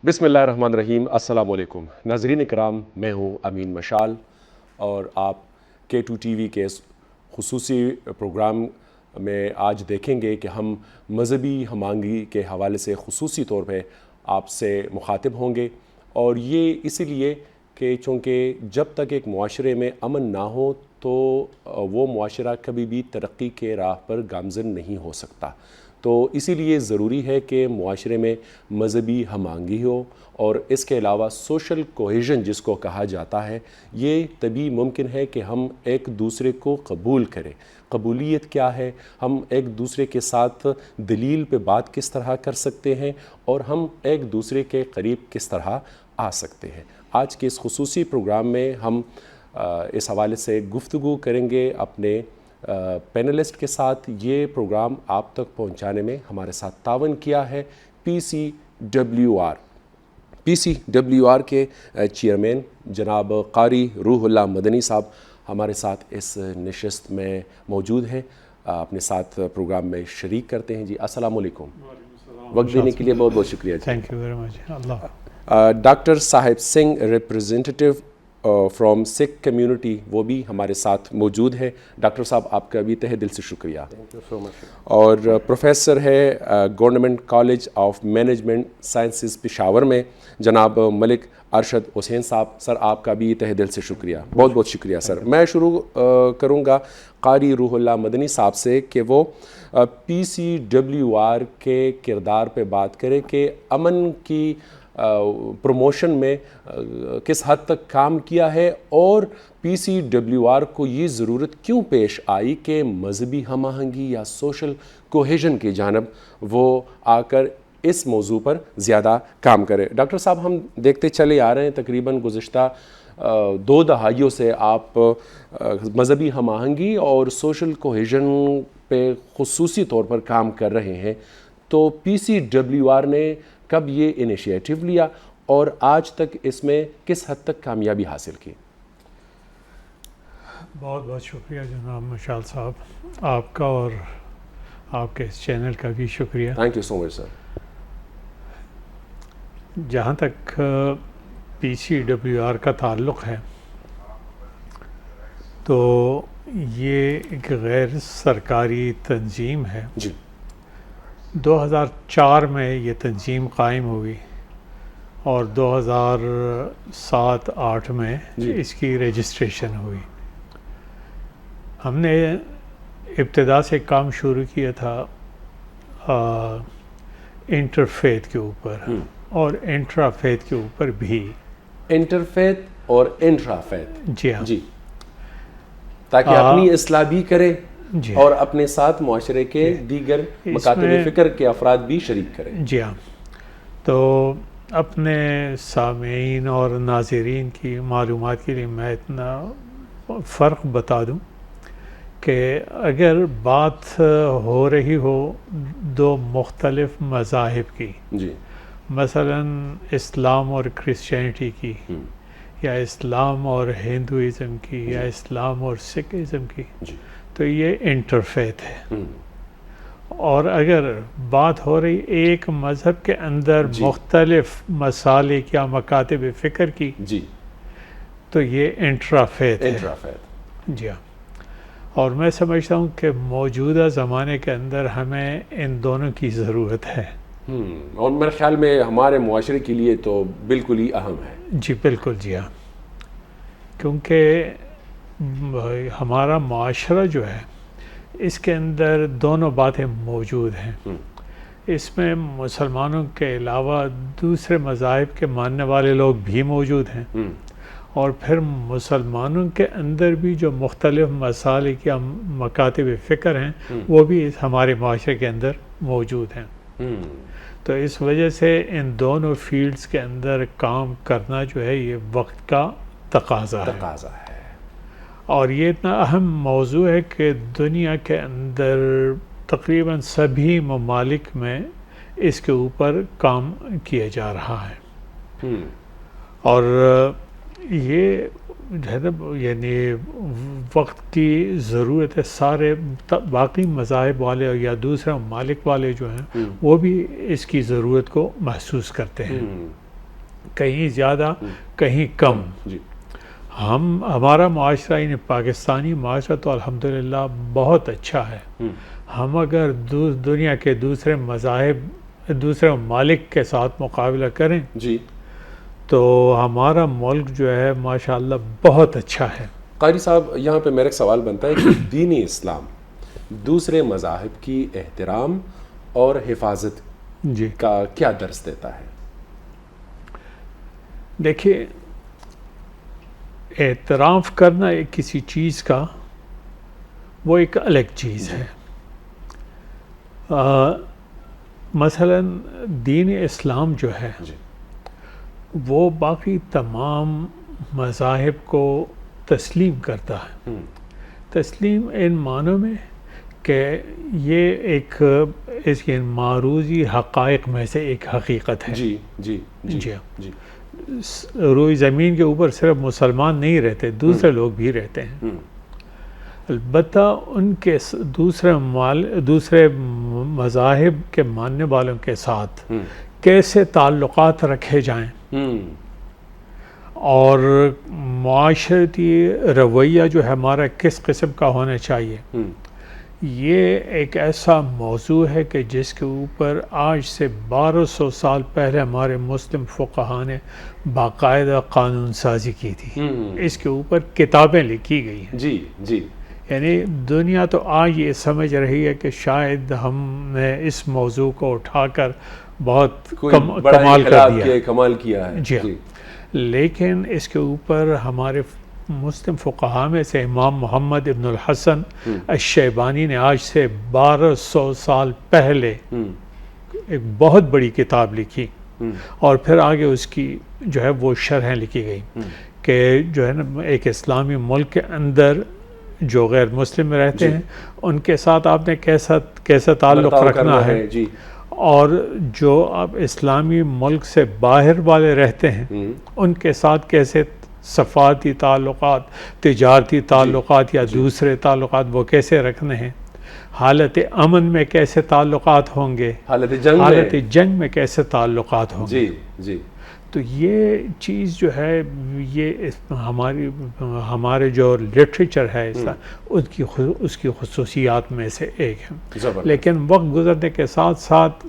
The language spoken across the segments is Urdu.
بسم اللہ الرحمن الرحیم. السلام علیکم ناظرین اکرام، میں ہوں امین مشال اور آپ K2TV کے اس خصوصی پروگرام میں آج دیکھیں گے کہ ہم مذہبی ہم آہنگی کے حوالے سے خصوصی طور پہ آپ سے مخاطب ہوں گے، اور یہ اسی لیے کہ چونکہ جب تک ایک معاشرے میں امن نہ ہو تو وہ معاشرہ کبھی بھی ترقی کے راہ پر گامزن نہیں ہو سکتا. تو اسی لیے ضروری ہے کہ معاشرے میں مذہبی ہم آہنگی ہو، اور اس کے علاوہ سوشل کوہیژن جس کو کہا جاتا ہے، یہ تبھی ممکن ہے کہ ہم ایک دوسرے کو قبول کریں. قبولیت کیا ہے؟ ہم ایک دوسرے کے ساتھ دلیل پہ بات کس طرح کر سکتے ہیں، اور ہم ایک دوسرے کے قریب کس طرح آ سکتے ہیں. آج کے اس خصوصی پروگرام میں ہم اس حوالے سے گفتگو کریں گے اپنے پینلسٹ کے ساتھ. یہ پروگرام آپ تک پہنچانے میں ہمارے ساتھ تعاون کیا ہے PCWR. PCWR کے چیئرمین جناب قاری روح اللہ مدنی صاحب ہمارے ساتھ اس نشست میں موجود ہیں، اپنے ساتھ پروگرام میں شریک کرتے ہیں. جی السلام علیکم. وقت دینے کے لیے بہت بہت شکریہ. Thank you very much. Doctor صاحب سنگھ ریپریزنٹیو فرام سکھ کمیونٹی وہ بھی ہمارے ساتھ موجود ہے. ڈاکٹر صاحب آپ کا بھی تہہ دل سے شکریہ. اور پروفیسر ہے government college of management sciences Peshawar میں جناب ملک ارشد حسین صاحب. سر آپ کا بھی تہہ دل سے شکریہ، بہت بہت شکریہ سر. میں شروع کروں گا قاری روح اللہ مدنی صاحب سے کہ وہ PCWR کے کردار پہ بات کرے کہ امن کی پروموشن میں کس حد تک کام کیا ہے، اور PCWR کو یہ ضرورت کیوں پیش آئی کہ مذہبی ہم آہنگی یا سوشل کوہیژن کی جانب وہ آ کر اس موضوع پر زیادہ کام کرے. ڈاکٹر صاحب ہم دیکھتے چلے آ رہے ہیں تقریباً گزشتہ 2 دہائیوں سے آپ مذہبی ہم آہنگی اور سوشل کوہیژن پہ خصوصی طور پر کام کر رہے ہیں. تو PCWR نے کب یہ انیشیٹو لیا اور آج تک اس میں کس حد تک کامیابی حاصل کی؟ بہت بہت شکریہ جناب مشال صاحب، آپ کا اور آپ کے اس چینل کا بھی شکریہ. تھینک یو سو مچ سر. جہاں تک PCWR کا تعلق ہے تو یہ ایک غیر سرکاری تنظیم ہے. جی 2004 میں یہ تنظیم قائم ہوئی اور 2007-8 میں اس کی رجسٹریشن ہوئی. ہم نے ابتدا سے کام شروع کیا تھا انٹرفیتھ کے اوپر اور انٹرافیتھ کے اوپر بھی. انٹرفیتھ اور انٹرافیتھ، جی ہاں، جی، تاکہ اپنی اصلاح بھی کرے جی اور اپنے ساتھ معاشرے کے دیگر مکاتب فکر کے افراد بھی شریک کریں. جی ہاں. تو اپنے سامعین اور ناظرین کی معلومات کے لیے میں اتنا فرق بتا دوں کہ اگر بات ہو رہی ہو 2 مختلف مذاہب کی، جی مثلا اسلام اور کرسچینٹی کی، یا اسلام اور ہندوازم کی، یا اسلام اور سکھ ازم کی، جی تو یہ انٹرفیتھ ہے. اور اگر بات ہو رہی ایک مذہب کے اندر مختلف مسالک یا مکاتب فکر کی، جی تو یہ انٹرافیتھ ہے. جی ہاں. اور میں سمجھتا ہوں کہ موجودہ زمانے کے اندر ہمیں ان دونوں کی ضرورت ہے. اور میرے خیال میں ہمارے معاشرے کے لیے تو بالکل ہی اہم ہے. جی بالکل. جی ہاں. کیونکہ ہمارا معاشرہ جو ہے اس کے اندر دونوں باتیں موجود ہیں. اس میں مسلمانوں کے علاوہ دوسرے مذاہب کے ماننے والے لوگ بھی موجود ہیں، اور پھر مسلمانوں کے اندر بھی جو مختلف مسالک یا مکاتب فکر ہیں وہ بھی ہمارے معاشرے کے اندر موجود ہیں. تو اس وجہ سے ان دونوں فیلڈز کے اندر کام کرنا جو ہے یہ وقت کا تقاضا ہے. اور یہ اتنا اہم موضوع ہے کہ دنیا کے اندر تقریباً سبھی ممالک میں اس کے اوپر کام کیا جا رہا ہے. اور یہ یعنی وقت کی ضرورت ہے. سارے باقی مذاہب والے یا دوسرے ممالک والے جو ہیں وہ بھی اس کی ضرورت کو محسوس کرتے ہیں. کہیں زیادہ کہیں کم. جی ہمارا معاشرہ یعنی پاکستانی معاشرہ تو الحمدللہ بہت اچھا ہے. ہم اگر دنیا کے دوسرے مذاہب دوسرے ممالک کے ساتھ مقابلہ کریں جی تو ہمارا ملک جو ہے ماشاءاللہ بہت اچھا ہے. قاری صاحب یہاں پہ میرا ایک سوال بنتا ہے کہ دین اسلام دوسرے مذاہب کی احترام اور حفاظت جی کا کیا درس دیتا ہے؟ دیکھیے، اعتراف کرنا ایک کسی چیز کا وہ ایک الگ چیز ہے. مثلا دین اسلام جو ہے جی وہ باقی تمام مذاہب کو تسلیم کرتا ہے. تسلیم ان معنوں میں کہ یہ ایک اس کے معروضی حقائق میں سے ایک حقیقت ہے. جی جی جی جی روئی زمین کے اوپر صرف مسلمان نہیں رہتے، دوسرے لوگ بھی رہتے ہیں. البتہ ان کے دوسرے مذاہب کے ماننے والوں کے ساتھ کیسے تعلقات رکھے جائیں اور معاشرتی رویہ جو ہے ہمارا کس قسم کا ہونا چاہیے، یہ ایک ایسا موضوع ہے کہ جس کے اوپر آج سے 1200 سال پہلے ہمارے مسلم فقہاء نے باقاعدہ قانون سازی کی تھی. اس کے اوپر کتابیں لکھی گئی ہیں. جی جی یعنی دنیا تو آج یہ سمجھ رہی ہے کہ شاید ہم نے اس موضوع کو اٹھا کر بہت کمال کر دیا، کمال کیا ہے. جی لیکن اس کے اوپر ہمارے مسلم فقہاء میں سے امام محمد ابن الحسن الشیبانی نے آج سے 1200 سال پہلے ایک بہت بڑی کتاب لکھی، اور پھر آگے اس کی جو ہے وہ شرحیں لکھی گئی کہ جو ہے نا ایک اسلامی ملک کے اندر جو غیر مسلم رہتے ہیں ان کے ساتھ آپ نے کیسا تعلق رکھنا ہے، اور جو اب اسلامی ملک سے باہر والے رہتے ہیں ان کے ساتھ کیسے سفارتی تعلقات، تجارتی تعلقات یا دوسرے تعلقات وہ کیسے رکھنے ہیں، حالت امن میں کیسے تعلقات ہوں گے، حالت جنگ میں کیسے تعلقات ہوں گے. جی تو یہ چیز جو ہے یہ ہمارے جو لٹریچر ہے اس کی خصوصیات میں سے ایک ہے. لیکن وقت گزرنے کے ساتھ ساتھ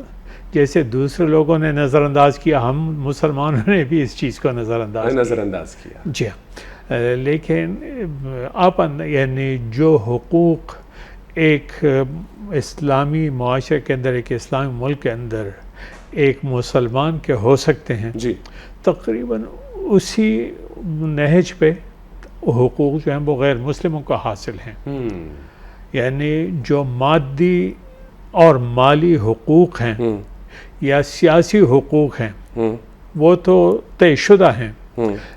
جیسے دوسرے لوگوں نے نظر انداز کیا، ہم مسلمانوں نے بھی اس چیز کو نظر انداز کیا. جی لیکن یعنی جو حقوق ایک اسلامی معاشرے کے اندر، ایک اسلامی ملک کے اندر ایک مسلمان کے ہو سکتے ہیں، تقریباً اسی نہج پہ حقوق جو ہیں وہ غیر مسلموں کو حاصل ہیں. یعنی جو مادی اور مالی حقوق ہیں یا سیاسی حقوق ہیں وہ تو طے شدہ ہیں،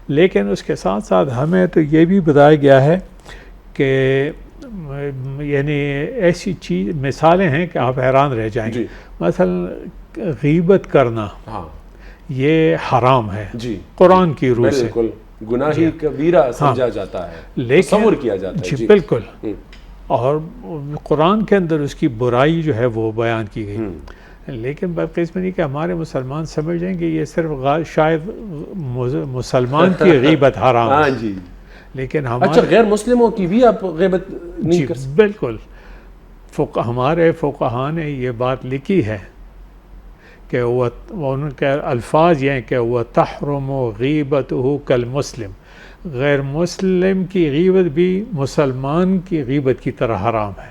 لیکن اس کے ساتھ ساتھ ہمیں تو یہ بھی بتایا گیا ہے کہ یعنی ایسی چیز مثالیں ہیں کہ آپ حیران رہ جائیں گے. مثلا غیبت کرنا یہ حرام ہے قرآن کی روح سے، گناہ کبیرہ سمجھا جاتا ہے، تصور کیا جاتا ہے. جی بالکل، اور قرآن کے اندر اس کی برائی جو ہے وہ بیان کی گئی. لیکن بدقسمتی نہیں کہ ہمارے مسلمان سمجھ جائیں کہ یہ صرف شاید مسلمان کی غیبت حرام ہے، لیکن غیر مسلموں کی بھی آپ غیبت نہیں کر سکتے. بالکل، ہمارے فقہاء نے یہ بات لکھی ہے کہ ان کے الفاظ یہ ہیں کہ وَتَحْرُمُ غِيبَتُهُ كَالْمُسْلِمِ، غیر مسلم کی غیبت بھی مسلمان کی غیبت کی طرح حرام ہے.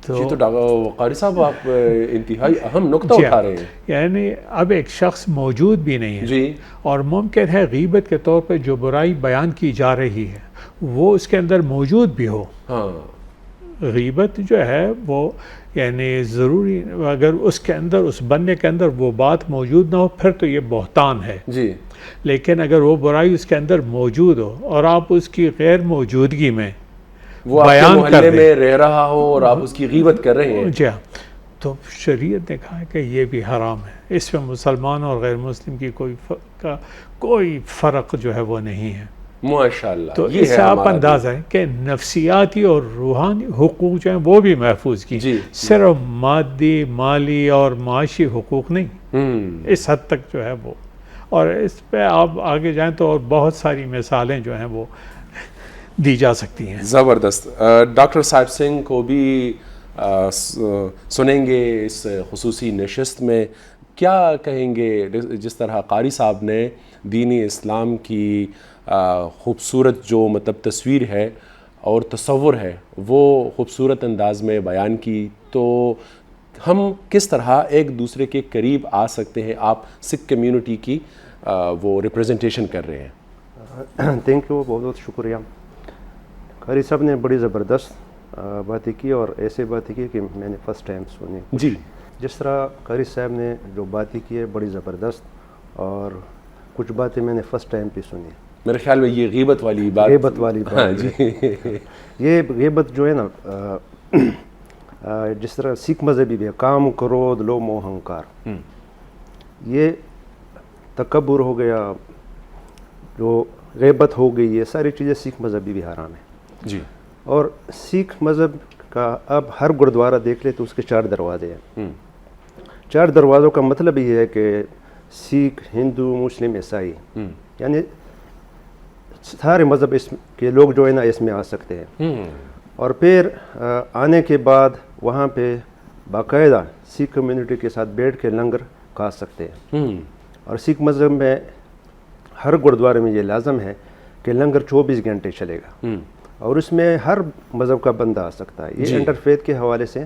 تو قاری صاحب آپ انتہائی اہم نقطہ اٹھا رہے ہیں. یعنی اب ایک شخص موجود بھی نہیں ہے اور ممکن ہے غیبت کے طور پہ جو برائی بیان کی جا رہی ہے وہ اس کے اندر موجود بھی ہو. غیبت جو ہے وہ یعنی ضروری اگر اس کے اندر اس بندے کے اندر وہ بات موجود نہ ہو پھر تو یہ بہتان ہے. لیکن اگر وہ برائی اس کے اندر موجود ہو اور آپ اس کی غیر موجودگی میں وہ آپ کے محلے میں رہ رہا ہو اور آپ اس کی غیبت کر رہے ہیں، جی تو شریعت نے کہا ہے کہ یہ بھی حرام ہے. اس میں مسلمان اور غیر مسلم کی کوئی فرق جو ہے وہ نہیں ہے. ماشاءاللہ. تو اس سے آپ اندازہ ہے کہ نفسیاتی اور روحانی حقوق جو ہیں وہ بھی محفوظ کی، صرف مادی، مالی اور معاشی حقوق نہیں، اس حد تک جو ہے وہ. اور اس پہ آپ آگے جائیں تو اور بہت ساری مثالیں جو ہیں وہ دی جا سکتی ہیں. زبردست. ڈاکٹر صاحب سنگھ کو بھی سنیں گے اس خصوصی نشست میں. کیا کہیں گے جس طرح قاری صاحب نے دین اسلام کی خوبصورت جو مطلب تصویر ہے اور تصور ہے وہ خوبصورت انداز میں بیان کی, تو ہم کس طرح ایک دوسرے کے قریب آ سکتے ہیں؟ آپ سکھ کمیونٹی کی وہ ریپریزنٹیشن کر رہے ہیں. تھینک یو, بہت بہت شکریہ. قاری صاحب نے بڑی زبردست باتیں کی اور ایسے باتیں کی کہ میں نے فرسٹ ٹائم سنی. جی, جس طرح قاری صاحب نے جو باتیں کی ہے بڑی زبردست, اور کچھ باتیں میں نے فرسٹ ٹائم پہ سنی. میرے خیال میں یہ غیبت والی بات. غیبت والی بات. ہاں جی. یہ غیبت جو ہے نا, جس طرح سکھ مذہبی بھی ہے, کام کرودھ لو موہ اہنکار, یہ تکبر ہو گیا, جو غیبت ہو گئی, یہ ساری چیزیں سکھ مذہبی بھی حرام ہیں. جی. اور سکھ مذہب کا اب ہر گردوارہ دیکھ لے تو اس کے 4 دروازے ہیں. 4 دروازوں کا مطلب یہ ہے کہ سکھ, ہندو, مسلم, عیسائی, یعنی سارے مذہب اس کے لوگ جو ہے نا اس میں آ سکتے ہیں. اور پھر آنے کے بعد وہاں پہ باقاعدہ سکھ کمیونٹی کے ساتھ بیٹھ کے لنگر کھا سکتے ہیں. اور سکھ مذہب میں ہر گردوارے میں یہ لازم ہے کہ لنگر 24 گھنٹے چلے گا, اور اس میں ہر مذہب کا بندہ آ سکتا ہے. یہ انٹرفیتھ کے حوالے سے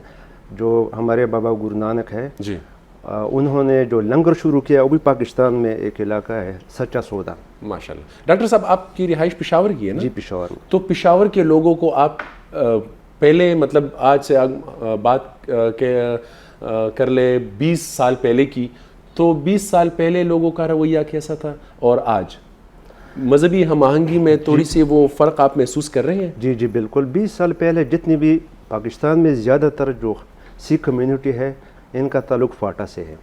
جو ہمارے بابا گرو نانک ہے, جی, انہوں نے جو لنگر شروع کیا وہ بھی پاکستان میں ایک علاقہ ہے سچا سودا. ماشاءاللہ. ڈاکٹر صاحب آپ کی رہائش پشاور کی ہے نا؟ جی, پشاور میں. تو پشاور کے لوگوں کو آپ پہلے مطلب آج سے بات کر لے 20 سال پہلے کی, تو 20 سال پہلے لوگوں کا رویہ کیسا تھا اور آج مذہبی ہم آہنگی میں تھوڑی سی وہ فرق آپ محسوس کر رہے ہیں؟ جی جی بالکل. 20 سال پہلے جتنی بھی پاکستان میں زیادہ تر جو سکھ کمیونٹی ہے ان کا تعلق فاٹا سے ہے.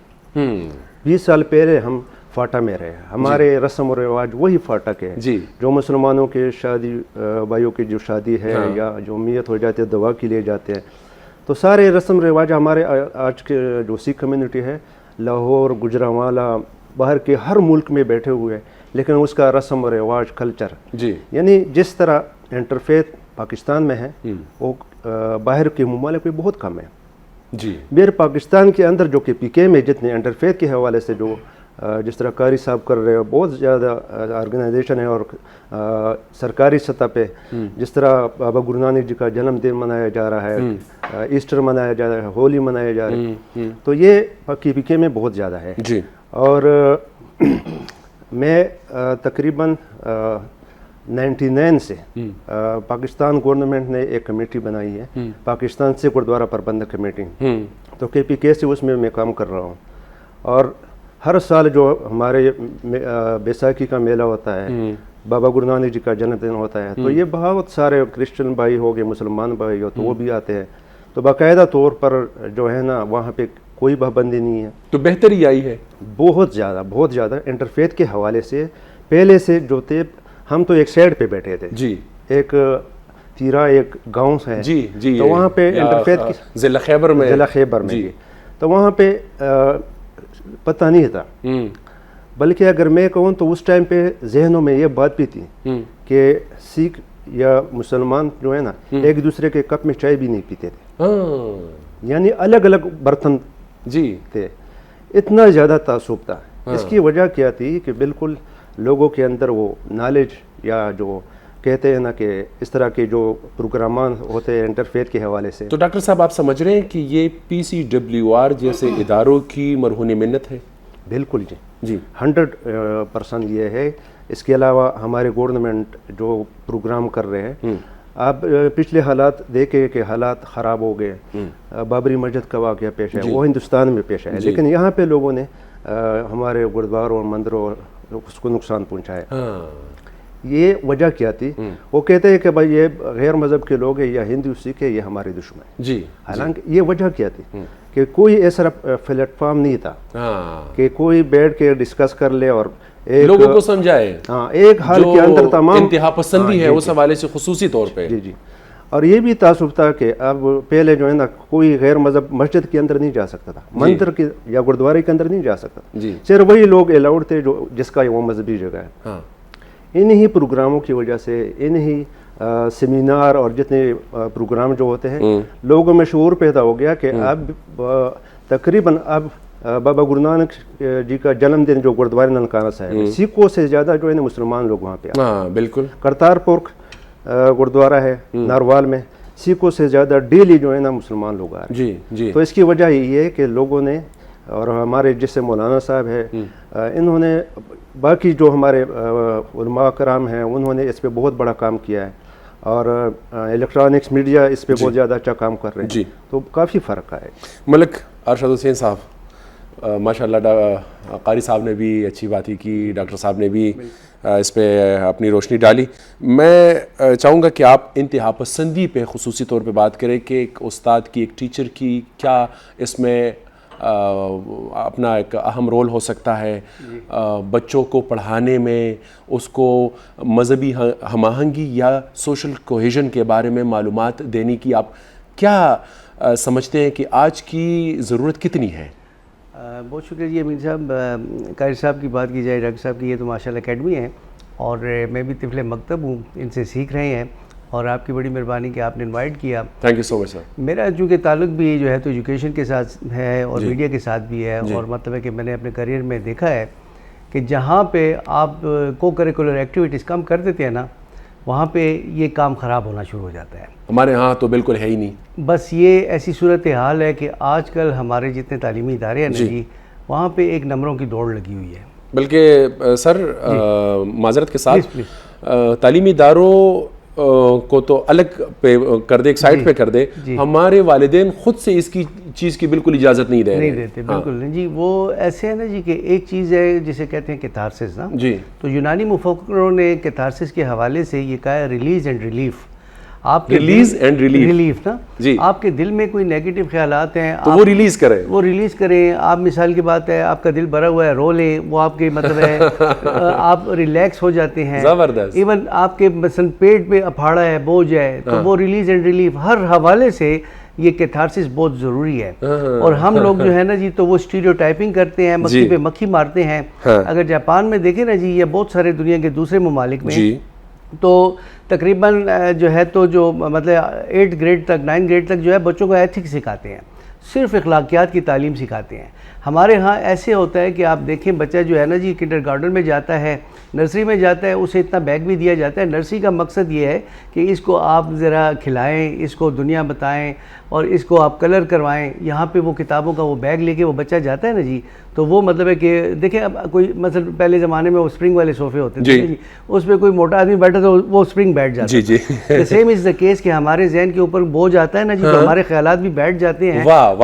20 سال پہلے ہم فاٹا میں رہے, ہمارے رسم و رواج وہی فاٹا کے ہیں. جی. جو مسلمانوں کے شادی بھائیوں کی جو شادی ہے یا جو میت ہو جاتے ہیں دعا کے لیے جاتے ہیں, تو سارے رسم رواج ہمارے آج کے جو سکھ کمیونٹی ہے لاہور, گجرانوالا, باہر کے ہر ملک میں بیٹھے ہوئے ہیں, لیکن اس کا رسم و رواج کلچر, جی, یعنی جس طرح انٹرفیتھ پاکستان میں ہے وہ باہر کے ممالک میں بہت کم ہے. جی. میرے پاکستان کے اندر جو کہ پی کے میں جتنے انٹرفیتھ کے حوالے سے جو جس طرح قاری صاحب کر رہے ہیں, بہت زیادہ آرگنائزیشن ہے, اور سرکاری سطح پہ جس طرح بابا گرو نانک جی کا جنم دن منایا جا رہا ہے, ایسٹر منایا جا رہا ہے, ہولی منایا جا رہا ہے, تو یہ پی کے میں بہت زیادہ ہے. جی. اور میں تقریباً 99 سے پاکستان گورنمنٹ نے ایک کمیٹی بنائی ہے, پاکستان سے گردوارہ پربندھک کمیٹی, تو کے سے اس میں کام کر رہا ہوں. اور ہر سال جو ہمارے بیساکھی کا میلہ ہوتا ہے, بابا گرو نانک جی کا جنم دن ہوتا ہے, تو یہ بہت سارے کرسچن بھائی ہو گئے, مسلمان بھائی ہو تو وہ بھی آتے ہیں. تو باقاعدہ طور پر جو ہے نا وہاں پہ کوئی پابندی نہیں ہے. تو بہتری آئی ہے بہت زیادہ انٹرفیتھ کے حوالے سے. پہلے سے جو تھے ہم تو ایک سائڈ پہ بیٹھے تھے, جی, ایک تیرا ایک گاؤں ہے, جی جی, تو وہاں پہ انٹرفیتھ کی ضلع خیبر میں جی, تو وہاں پہ پتہ نہیں تھا. بلکہ اگر میں کہوں تو اس ٹائم پہ ذہنوں میں یہ بات بھی تھی کہ سکھ یا مسلمان جو ہے نا ایک دوسرے کے کپ میں چائے بھی نہیں پیتے تھے, یعنی الگ الگ برتن جی تھے. اتنا زیادہ تعصب تھا. اس کی وجہ کیا تھی کہ بالکل لوگوں کے اندر وہ نالج, یا جو کہتے ہیں نا کہ اس طرح کے جو پروگرامان ہوتے ہیں انٹرفیتھ کے حوالے سے. تو ڈاکٹر صاحب آپ سمجھ رہے ہیں کہ یہ PCWR جیسے اداروں کی مرہون منت ہے؟ بالکل جی, جی 100% یہ ہے. اس کے علاوہ ہمارے گورنمنٹ جو پروگرام کر رہے ہیں, آپ پچھلے حالات دیکھیں کہ حالات خراب ہو گئے, بابری مسجد کا واقعہ پیش ہے, وہ ہندوستان میں پیش ہے, لیکن یہاں پہ لوگوں نے ہمارے گردواروں اور مندروں اس کو نقصان پہنچایا. یہ وجہ کیا تھی؟ وہ کہتے ہیں کہ بھائی یہ غیر مذہب کے لوگ ہیں, یا ہندو سکھ ہے, یہ ہمارے دشمن ہیں. جی, حالانکہ یہ وجہ کیا تھی کہ کوئی ایسا پلیٹ فارم نہیں تھا کہ کوئی بیٹھ کے ڈسکس کر لے اور لوگوں کو سمجھائے. ہاں, ایک حال کے اندر تمام انتہا پسندی ہے اس حوالے سے خصوصی طور پہ. جی جی. اور یہ بھی تعصب تھا کہ اب پہلے جو ہے نا کوئی غیر مذہب مسجد کے اندر نہیں جا سکتا تھا, مندر کے یا گردوارے کے اندر نہیں جا سکتا, صرف وہی لوگ الاؤڈ تھے جو جس کا وہ مذہبی جگہ ہے. انہی پروگراموں کی وجہ سے, انہی سیمینار اور جتنے پروگرام جو ہوتے ہیں, لوگوں میں شعور پیدا ہو گیا کہ اب تقریباً اب بابا گرو نانک جی کا جنم دن جو گردوارے ننکانہ صاحب ہے, سکھوں سے زیادہ جو ہے نا مسلمان لوگ وہاں پہ آتے. بالکل. کرتارپور گردوارہ ہے ناروال میں, سکھوں سے زیادہ ڈیلی جو ہے نا مسلمان لوگ آ رہے ہیں. تو اس کی وجہ یہ ہے کہ لوگوں نے, اور ہمارے جیسے مولانا صاحب ہے, انہوں نے, باقی جو ہمارے علماء کرام ہیں, انہوں نے اس پہ بہت بڑا کام کیا ہے, اور الیکٹرانکس میڈیا اس پہ بہت زیادہ اچھا کام کر رہے ہیں. تو کافی فرق ہے. ملک ارشد حسین صاحب, ماشاء اللہ قاری صاحب نے بھی اچھی بات ہی کی, ڈاکٹر صاحب نے بھی اس پہ اپنی روشنی ڈالی. میں چاہوں گا کہ آپ انتہا پسندی پہ خصوصی طور پہ بات کریں کہ ایک استاد کی, ایک ٹیچر کی کیا اس میں اپنا ایک اہم رول ہو سکتا ہے بچوں کو پڑھانے میں, اس کو مذہبی ہم آہنگی یا سوشل کوہیژن کے بارے میں معلومات دینے کی آپ کیا سمجھتے ہیں کہ آج کی ضرورت کتنی ہے؟ بہت شکریہ جی امین صاحب. قاری صاحب کی بات کی جائے, ڈاکٹر صاحب کی, یہ تو ماشاء اللہ اکیڈمی ہے اور میں بھی طفل مکتب ہوں, ان سے سیکھ رہے ہیں, اور آپ کی بڑی مہربانی کہ آپ نے انوائٹ کیا. تھینک یو سو مچ سر. میرا چونکہ تعلق بھی جو ہے تو ایجوکیشن کے ساتھ ہے اور میڈیا کے ساتھ بھی ہے, اور مطلب ہے کہ میں نے اپنے کریئر میں دیکھا ہے کہ جہاں پہ آپ کو کریکولر ایکٹیویٹیز کم کر دیتے ہیں نا, وہاں پہ یہ کام خراب ہونا شروع ہو جاتا ہے. ہمارے ہاں تو بالکل ہے ہی نہیں. بس یہ ایسی صورتحال ہے کہ آج کل ہمارے جتنے تعلیمی ادارے ہیں نا جی, وہاں پہ ایک نمبروں کی دوڑ لگی ہوئی ہے. بلکہ سر معذرت کے ساتھ تعلیمی اداروں کو تو الگ پہ کر دے, ایک سائٹ پہ کر دے, ہمارے والدین خود سے اس کی چیز کی بالکل اجازت نہیں دیتے. بالکل نہیں جی. وہ ایسے ہے نا جی کہ ایک چیز ہے جسے کہتے ہیں کیتھارسس نا جی, تو یونانی مفکروں نے کیتھارسس کے حوالے سے یہ کہا ہے ریلیز اینڈ ریلیف. آپ کے ریلیف نا جی, آپ کے دل میں کوئی نیگیٹو خیالات ہیں تو وہ ریلیز کریں. آپ مثال کی بات ہے, آپ کا دل بھرا ہوا ہے, رو لیں, وہ آپ کے مطلب ہے آپ ریلیکس ہو جاتے ہیں. زبردست. ایون آپ کے مثلا پیٹ پہ اپھاڑا ہے, بوجھ ہے, تو وہ ریلیز اینڈ ریلیف ہر حوالے سے یہ کیتھارسس بہت ضروری ہے. اور ہم لوگ جو ہے نا جی, تو وہ اسٹیریو ٹائپنگ کرتے ہیں, مکھی پہ مکھی مارتے ہیں. اگر جاپان میں دیکھیں نا جی, یا بہت سارے دنیا کے دوسرے ممالک میں, تو تقریباً جو ہے تو جو مطلب 8 گریڈ تک 9 گریڈ تک جو ہے بچوں کو ایتھکس سکھاتے ہیں, صرف اخلاقیات کی تعلیم سکھاتے ہیں. ہمارے ہاں ایسے ہوتا ہے کہ آپ دیکھیں بچہ جو ہے نا جی کنڈر گارڈن میں جاتا ہے, نرسری میں جاتا ہے, اسے اتنا بیگ بھی دیا جاتا ہے. نرسری کا مقصد یہ ہے کہ اس کو آپ ذرا کھلائیں, اس کو دنیا بتائیں, اور اس کو آپ کلر کروائیں. یہاں پہ وہ کتابوں کا وہ بیگ لے کے وہ بچہ جاتا ہے نا جی, تو وہ مطلب ہے کہ دیکھیں اب کوئی مثلا پہلے زمانے میں وہ اسپرنگ والے صوفے ہوتے تھے جی, اس پہ کوئی موٹا آدمی بیٹھا تو وہ اسپرنگ بیٹھ جاتا ہے. جی سیم از دا کیس کہ ہمارے ذہن کے اوپر بوجھ آتا ہے نا جی, تو ہمارے خیالات بھی بیٹھ جاتے ہیں,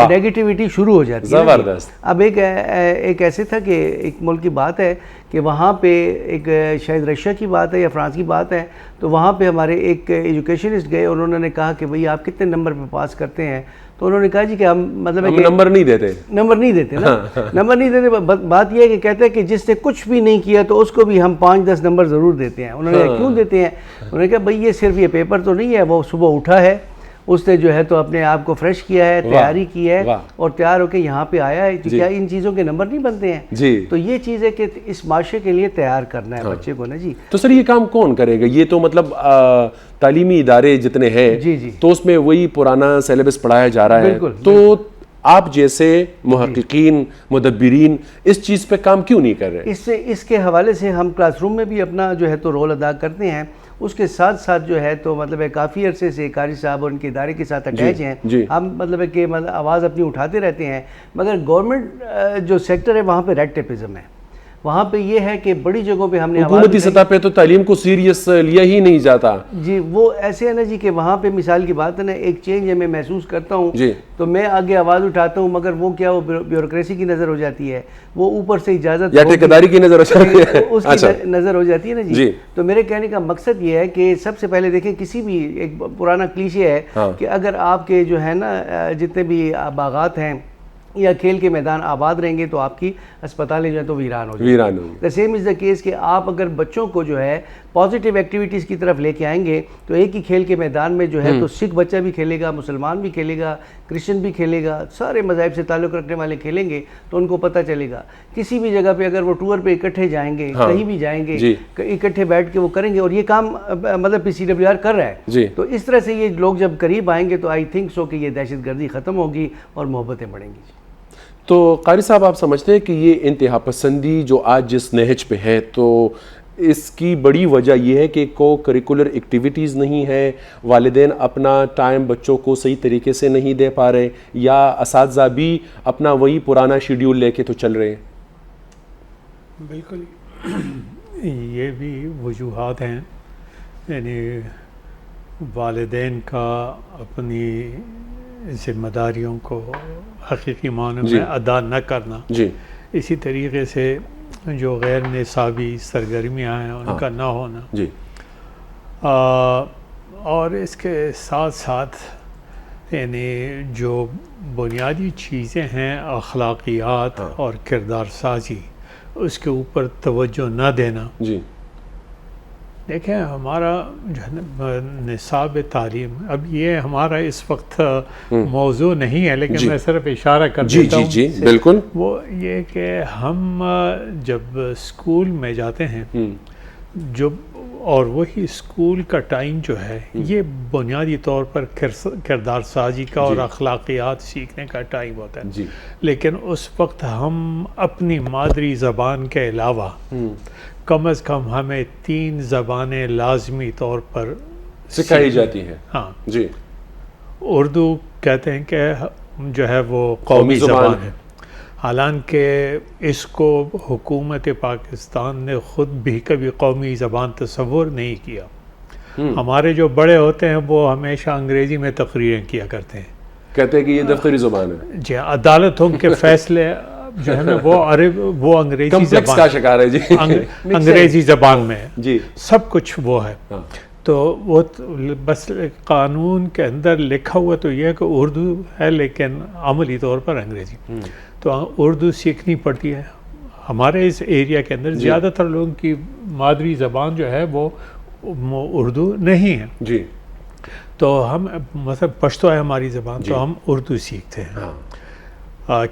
نیگیٹیوٹی شروع ہو جاتی ہے. زبردست. اب ایک ایسے تھا کہ ایک ملک کی بات ہے کہ وہاں پہ ایک شاید رشیا کی بات ہے یا فرانس کی بات ہے, تو وہاں پہ ہمارے ایک ایجوکیشنسٹ گئے, انہوں نے کہا کہ بھئی آپ کتنے نمبر پہ پاس کرتے ہیں, تو انہوں نے کہا جی کہ ہم مطلب نمبر نہیں دیتے نا, نمبر نہیں دیتے. بات یہ ہے کہ کہتے ہیں کہ جس نے کچھ بھی نہیں کیا تو اس کو بھی ہم 5-10 نمبر ضرور دیتے ہیں. انہوں نے کہا کیوں دیتے ہیں؟ انہوں نے کہا بھئی یہ صرف یہ پیپر تو نہیں ہے, وہ صبح اٹھا ہے, اس نے جو ہے تو اپنے آپ کو فریش کیا ہے, تیاری کی ہے, اور تیار ہو کے یہاں پہ آیا ہے. کیا ان چیزوں کے نمبر نہیں بنتے ہیں؟ تو یہ چیز ہے کہ اس معاشرے کے لیے تیار کرنا ہے بچے کو نا جی. تو سر یہ کام کون کرے گا؟ یہ تو مطلب تعلیمی ادارے جتنے ہیں تو اس میں وہی پرانا سیلیبس پڑھایا جا رہا ہے, تو آپ جیسے محققین مدبرین اس چیز پہ کام کیوں نہیں کر رہے؟ اس کے حوالے سے ہم کلاس روم میں بھی اپنا جو ہے تو رول ادا کرتے ہیں. اس کے ساتھ ساتھ جو ہے تو مطلب ہے کافی عرصے سے قاری صاحب اور ان کے ادارے کے ساتھ اٹیچ ہیں. ہم مطلب ہے کہ آواز اپنی اٹھاتے رہتے ہیں, مگر گورنمنٹ جو سیکٹر ہے وہاں پہ ریڈ ٹیپزم ہے. وہاں پہ یہ ہے کہ بڑی جگہوں پہ ہم نے حکومتی سطح پہ تو تعلیم کو سیریس لیا ہی نہیں جاتا جی. وہ ایسے ہے نا جی کہ وہاں پہ مثال کی بات ہے نا, ایک چینج ہے میں محسوس کرتا ہوں تو میں آگے آواز اٹھاتا ہوں, مگر وہ کیا, وہ بیوروکریسی کی نظر ہو جاتی ہے, وہ اوپر سے اجازت یا ٹھیکیداری کی نظر ہو جاتی ہے, اس کی نظر ہو جاتی ہے نا جی. تو میرے کہنے کا مقصد یہ ہے کہ سب سے پہلے دیکھیں, کسی بھی ایک پرانا کلیشے ہے کہ اگر آپ کے جو ہے نا جتنے بھی باغات ہیں یا کھیل کے میدان آباد رہیں گے تو آپ کی اسپتالیں جو ہیں تو ویران ہو جائیں گی. ویران ہوگی. The same is the case کہ آپ اگر بچوں کو جو ہے پازیٹیو ایکٹیویٹیز کی طرف لے کے آئیں گے تو ایک ہی کھیل کے میدان میں جو ہے تو سکھ بچہ بھی کھیلے گا, مسلمان بھی کھیلے گا, کرسچن بھی کھیلے گا, سارے مذاہب سے تعلق رکھنے والے کھیلیں گے تو ان کو پتہ چلے گا. کسی بھی جگہ پہ اگر وہ ٹور پہ اکٹھے جائیں گے, کہیں بھی جائیں گے, اکٹھے بیٹھ کے وہ کریں گے, اور یہ کام مطلب PCWR کر رہا ہے. تو اس طرح سے یہ لوگ جب قریب آئیں گے تو آئی تھنک سو کہ یہ دہشت گردی ختم ہوگی اور محبتیں بڑھیں گی. تو قاری صاحب آپ سمجھتے ہیں کہ یہ انتہا پسندی جو آج جس نہج پہ ہے تو اس کی بڑی وجہ یہ ہے کہ کو کریکولر ایکٹیویٹیز نہیں ہے, والدین اپنا ٹائم بچوں کو صحیح طریقے سے نہیں دے پا رہے, یا اساتذہ بھی اپنا وہی پرانا شیڈیول لے کے تو چل رہے ہیں؟ بالکل یہ بھی وجوہات ہیں. یعنی والدین کا اپنی ذمہ داریوں کو حقیقی معنی میں ادا نہ کرنا, اسی طریقے سے جو غیر نصابی سرگرمیاں ہیں ان کا نہ ہونا, اور اس کے ساتھ ساتھ یعنی جو بنیادی چیزیں ہیں اخلاقیات اور کردار سازی, اس کے اوپر توجہ نہ دینا. دیکھیں ہمارا جو ہے نصاب تعلیم, اب یہ ہمارا اس وقت موضوع نہیں ہے لیکن میں صرف اشارہ کر دیتا ہوں. جی بالکل. وہ یہ کہ ہم جب اسکول میں جاتے ہیں جو, اور وہی اسکول کا ٹائم جو ہے یہ بنیادی طور پر کردار سازی کا اور اخلاقیات سیکھنے کا ٹائم ہوتا ہے. لیکن اس وقت ہم اپنی مادری زبان کے علاوہ کم از کم ہمیں 3 زبانیں لازمی طور پر سکھائی جاتی ہیں. ہاں جی, اردو کہتے ہیں کہ جو ہے وہ قومی زبان ہے, حالانکہ اس کو حکومت پاکستان نے خود بھی کبھی قومی زبان تصور نہیں کیا. ہمارے جو بڑے ہوتے ہیں وہ ہمیشہ انگریزی میں تقریریں کیا کرتے ہیں, کہتے ہیں کہ یہ دفتری زبان ہے. جی, عدالتوں کے فیصلے جو ہے نا وہ انگریزی زبان کا شکار ہے. انگریزی زبان میں سب کچھ وہ ہے. تو وہ بس قانون کے اندر لکھا ہوا تو یہ ہے کہ اردو ہے لیکن عملی طور پر انگریزی. تو اردو سیکھنی پڑتی ہے. ہمارے اس ایریا کے اندر زیادہ تر لوگوں کی مادری زبان جو ہے وہ اردو نہیں ہے. تو ہم مطلب پشتو ہے ہماری زبان, تو ہم اردو سیکھتے ہیں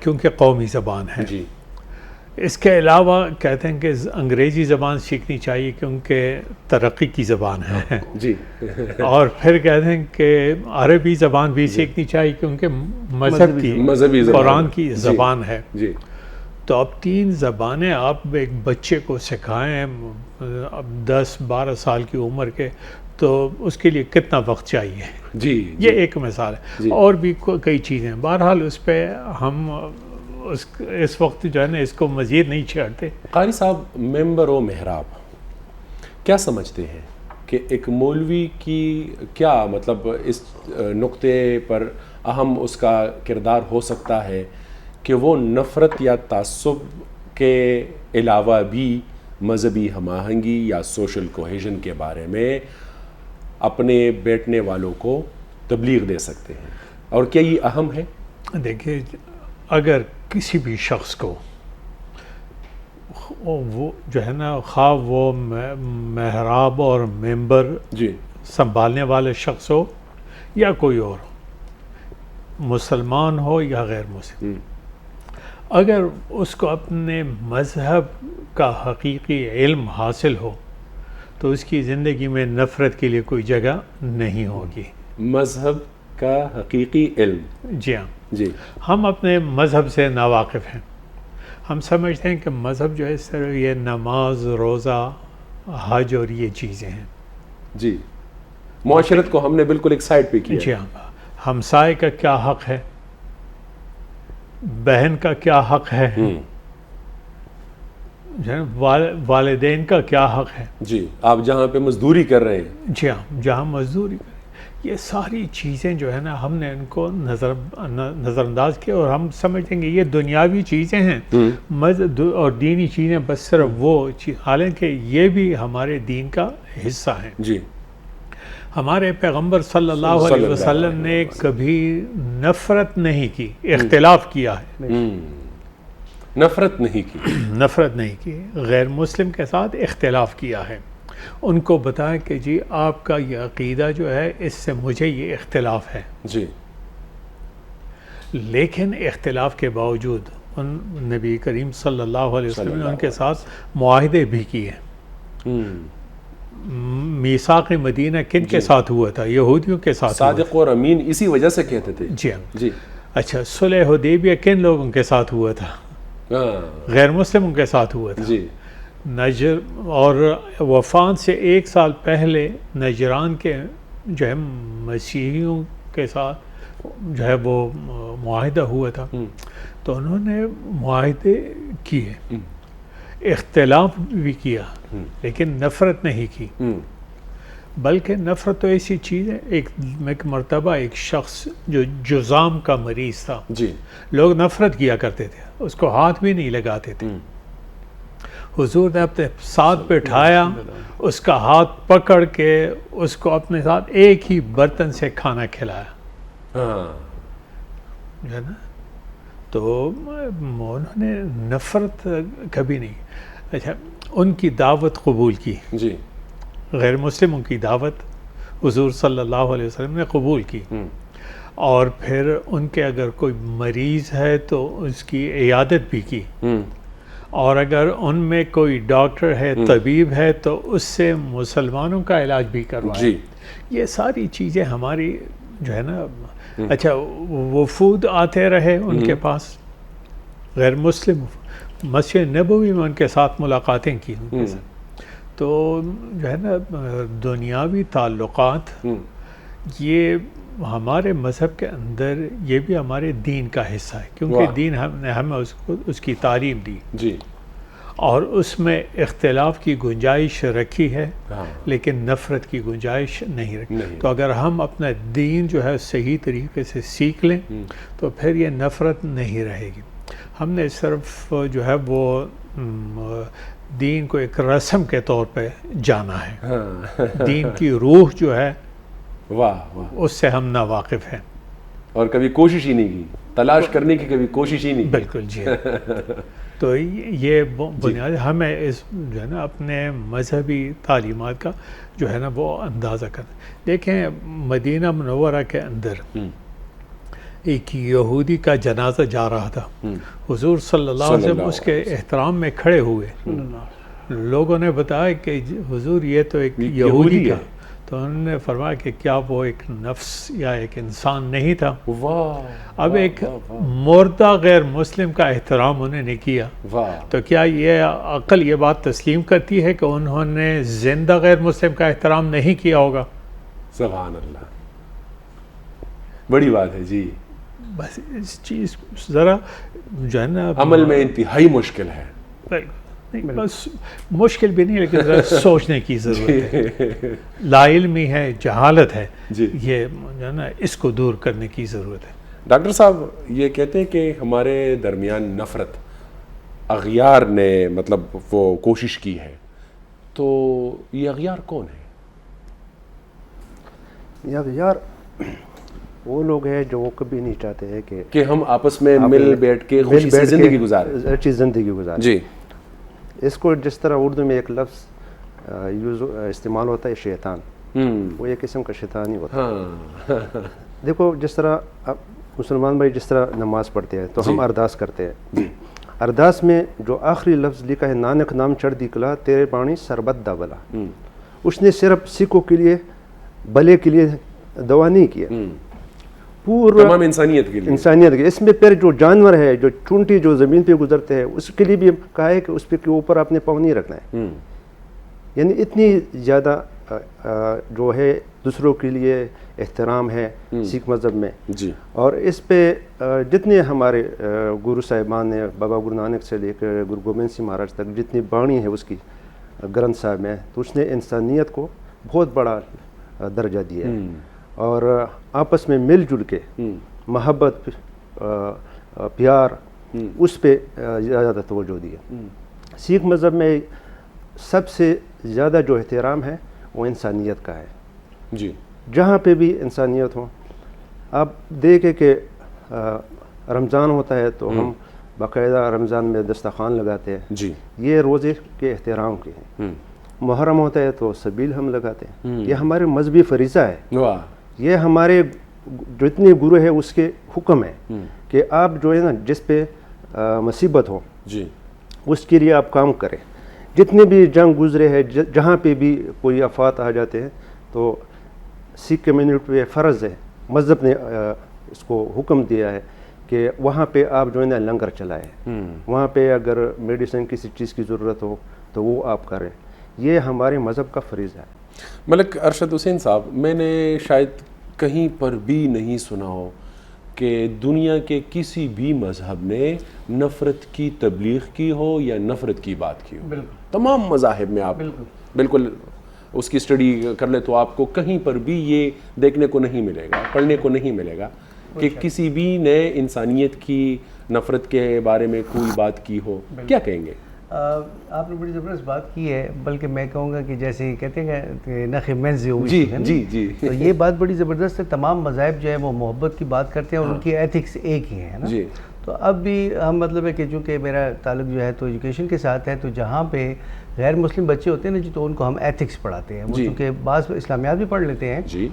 کیونکہ قومی زبان ہے. اس کے علاوہ کہتے ہیں کہ انگریزی زبان سیکھنی چاہیے کیونکہ ترقی کی زبان ہے. اور پھر کہتے ہیں کہ عربی زبان بھی سیکھنی چاہیے کیونکہ مذہبی قرآن کی زبان ہے. تو اب 3 زبانیں آپ ایک بچے کو سکھائیں اب 10-12 سال کی عمر کے, تو اس کے لیے کتنا وقت چاہیے. یہ ایک مثال ہے. اور بھی کئی چیزیں ہیں. بہرحال اس پہ ہم اس وقت جو ہے نا اس کو مزید نہیں چھیڑتے. قاری صاحب, ممبر و محراب کیا سمجھتے ہیں کہ ایک مولوی کی کیا مطلب اس نقطے پر اہم اس کا کردار ہو سکتا ہے کہ وہ نفرت یا تعصب کے علاوہ بھی مذہبی ہم آہنگی یا سوشل کوہیژن کے بارے میں اپنے بیٹھنے والوں کو تبلیغ دے سکتے ہیں, اور کیا یہ اہم ہے؟ دیکھیے, اگر کسی بھی شخص کو وہ جو ہے نا خواہ وہ محراب اور ممبر سنبھالنے والے شخص ہو یا کوئی اور ہو, مسلمان ہو یا غیر مسلم, اگر اس کو اپنے مذہب کا حقیقی علم حاصل ہو تو اس کی زندگی میں نفرت کے لیے کوئی جگہ نہیں ہوگی. مذہب کا حقیقی علم. جی ہاں. ہم اپنے مذہب سے ناواقف ہیں. ہم سمجھتے ہیں کہ مذہب جو ہے صرف یہ نماز, روزہ, حج اور یہ چیزیں ہیں. معاشرت کو ہم نے بالکل ایک سائڈ پہ کیا. جی ہاں. ہمسائے کا کیا حق ہے, بہن کا کیا حق ہے, والدین کا کیا حق ہے. آپ جہاں پہ مزدوری کر رہے ہیں. جی ہاں, جہاں مزدوری کر رہے ہیں, یہ ساری چیزیں جو ہے نا ہم نے ان کو نظر انداز کیا, اور ہم سمجھتے ہیں کہ یہ دنیاوی چیزیں ہیں اور دینی چیزیں بس صرف وہ چیز, حالانکہ یہ بھی ہمارے دین کا حصہ ہیں. ہمارے پیغمبر صلی اللہ علیہ وسلم نے کبھی نفرت نہیں کی، اختلاف کیا ہے، نفرت نہیں کی، نفرت نہیں کی، غیر مسلم کے ساتھ اختلاف کیا ہے، ان کو بتایا کہ جی آپ کا یہ عقیدہ جو ہے اس سے مجھے یہ اختلاف ہے، جی، لیکن اختلاف کے باوجود ان نبی کریم صلی اللہ علیہ وسلم نے ان کے ساتھ معاہدے بھی کیے۔ میثاق مدینہ کن کے ساتھ ہوا تھا؟ یہودیوں کے ساتھ ہوا صادق اور امین اسی وجہ سے کہتے تھے۔ جی ہاں جی، اچھا، صلح حدیبیہ کن لوگوں کے ساتھ ہوا تھا؟ غیر مسلموں کے ساتھ ہوا تھا۔ جی، نجر اور وفات سے 1 سال پہلے نجران کے جو ہے مسیحیوں کے ساتھ جو ہے وہ معاہدہ ہوا تھا، تو انہوں نے معاہدے کیے، اختلاف بھی کیا، لیکن نفرت نہیں کی، بلکہ نفرت تو ایسی چیز ہے، ایک مرتبہ ایک شخص جو جذام کا مریض تھا، جی، لوگ نفرت کیا کرتے تھے، اس کو ہاتھ بھی نہیں لگاتے تھے، حضور نے اپنے ساتھ بٹھایا، اس کا ہاتھ پکڑ کے اس کو اپنے ساتھ ایک ہی برتن سے کھانا کھلایا، جو ہے نا، تو انہوں نے نفرت کبھی نہیں۔ اچھا، ان کی دعوت قبول کی، جی، غیر مسلموں کی دعوت حضور صلی اللہ علیہ وسلم نے قبول کی، اور پھر ان کے اگر کوئی مریض ہے تو اس کی عیادت بھی کی، اور اگر ان میں کوئی ڈاکٹر ہے، طبیب ہے، تو اس سے مسلمانوں کا علاج بھی کروایا۔ جی، یہ ساری چیزیں ہماری جو ہے نا، اچھا وفود آتے رہے ان کے پاس، غیر مسلم، مسجد نبوی میں ان کے ساتھ ملاقاتیں کی ان کے ساتھ، تو جو ہے نا دنیاوی تعلقات، یہ ہمارے مذہب کے اندر یہ بھی ہمارے دین کا حصہ ہے، کیونکہ دین نے ہمیں اس کی تعلیم دی، جی، اور اس میں اختلاف کی گنجائش رکھی ہے، لیکن نفرت کی گنجائش نہیں رکھی۔ تو اگر ہم اپنا دین جو ہے صحیح طریقے سے سیکھ لیں تو پھر یہ نفرت نہیں رہے گی۔ ہم نے صرف جو ہے وہ دین کو ایک رسم کے طور پہ جانا ہے، دین کی روح جو ہے واہ واہ، اس سے ہم ناواقف ہیں، اور کبھی کوشش ہی نہیں کی، تلاش کرنے کی کبھی کوشش ہی نہیں کی۔ بالکل جی۔ تو یہ بنیاد ہمیں اس جو ہے نا اپنے مذہبی تعلیمات کا جو ہے نا وہ اندازہ کرنا۔ دیکھیں مدینہ منورہ کے اندر ایک یہودی کا جنازہ جا رہا تھا، حضور صلی اللہ علیہ وسلم اس کے احترام میں کھڑے ہوئے، لوگوں نے بتایا کہ حضور یہ تو ایک یہودی ہے، تو انہوں نے فرمایا کہ کیا وہ ایک نفس یا ایک انسان نہیں تھا؟ اب ایک مردہ غیر مسلم کا احترام انہوں نے کیا، تو کیا یہ عقل یہ بات تسلیم کرتی ہے کہ انہوں نے زندہ غیر مسلم کا احترام نہیں کیا ہوگا؟ سبحان اللہ، بڑی بات ہے جی۔ بس اس چیز ذرا جو ہے نا عمل میں انتہائی مشکل ہے، نہیں، بس مشکل بھی نہیں، لیکن ذرا سوچنے کی ضرورت ہے، لا علمی ہے، جہالت ہے، یہ جو ہے نا اس کو دور کرنے کی ضرورت ہے۔ ڈاکٹر صاحب یہ کہتے ہیں کہ ہمارے درمیان نفرت اغیار نے مطلب وہ کوشش کی ہے، تو یہ اغیار کون ہے؟ یار وہ لوگ ہیں جو وہ کبھی نہیں چاہتے ہیں کہ ہم آپس میں مل بیٹھ کے خوشی سے زندگی گزاریں، اچھی زندگی گزاریں۔ جی، اس کو جس طرح اردو میں ایک لفظ استعمال ہوتا ہے شیطان، وہ ایک قسم کا شیطان ہی ہوتا ہے۔ دیکھو جس طرح مسلمان بھائی جس طرح نماز پڑھتے ہیں تو ہم ارداس کرتے ہیں، ارداس میں جو آخری لفظ لکھا ہے نانک نام چڑھ دی کلا تیرے پانی سربت دا بلا، اس نے صرف سکھوں کے لیے بھلے کے لیے دعا نہیں کیا، پورا تمام انسانیت کے لیے، انسانیت کے۔ اس میں پھر جو جانور ہے، جو چونٹی جو زمین پہ گزرتے ہیں، اس کے لیے بھی کہا ہے کہ اس پہ کے اوپر اپنے پاؤں نہیں رکھنا ہے۔ یعنی اتنی زیادہ جو ہے دوسروں کے لیے احترام ہے سکھ مذہب میں جی، اور اس پہ جتنے ہمارے گرو صاحبان نے بابا گرو نانک سے لے کر گرو گوبند سنگھ مہاراج تک جتنی بانی ہے اس کی گرنتھ صاحب میں، تو اس نے انسانیت کو بہت بڑا درجہ دیا ہے، اور آپس میں مل جل کے محبت پیار اس پہ زیادہ توجہ دی ہے۔ سکھ مذہب میں سب سے زیادہ جو احترام ہے وہ انسانیت کا ہے، جی جہاں پہ بھی انسانیت ہو. آپ دیکھیں کہ رمضان ہوتا ہے تو ہم باقاعدہ رمضان میں دسترخوان لگاتے ہیں. جی یہ روزے کے احترام کے ہیں. محرم ہوتا ہے تو سبیل ہم لگاتے ہیں. یہ ہمارے مذہبی فریضہ ہے. واہ. یہ ہمارے جتنے گرو ہے اس کے حکم ہے کہ آپ جو ہے نا جس پہ مصیبت ہو جی اس کے لیے آپ کام کریں. جتنے بھی جنگ گزرے ہیں جہاں پہ بھی کوئی آفات آ جاتے ہیں تو سکھ کمیونٹی پہ فرض ہے, مذہب نے اس کو حکم دیا ہے کہ وہاں پہ آپ جو ہے نا لنگر چلائیں. وہاں پہ اگر میڈیسن کسی چیز کی ضرورت ہو تو وہ آپ کریں. یہ ہمارے مذہب کا فریضہ ہے. ملک ارشد حسین صاحب, میں نے شاید کہیں پر بھی نہیں سنا ہو کہ دنیا کے کسی بھی مذہب نے نفرت کی تبلیغ کی ہو یا نفرت کی بات کی ہو. بالکل تمام مذاہب میں آپ بالکل اس کی اسٹڈی کر لے تو آپ کو کہیں پر بھی یہ دیکھنے کو نہیں ملے گا, پڑھنے کو نہیں ملے گا کہ کسی بھی نے انسانیت کی نفرت کے بارے میں کوئی بات کی ہو. کیا کہیں گے؟ آپ نے بڑی زبردست بات کی ہے, بلکہ میں کہوں گا کہ جیسے کہتے ہیں کہ نخ منز جی جی جی تو یہ بات بڑی زبردست ہے. تمام مذاہب جو ہے وہ محبت کی بات کرتے ہیں اور ان کی ایتھکس ایک ہی ہیں نا. جی تو اب بھی ہم مطلب ہے کہ چونکہ میرا تعلق جو ہے تو ایجوکیشن کے ساتھ ہے, تو جہاں پہ غیر مسلم بچے ہوتے ہیں نا جی تو ان کو ہم ایتھکس پڑھاتے ہیں. وہ چونکہ بعض اسلامیات بھی پڑھ لیتے ہیں. جی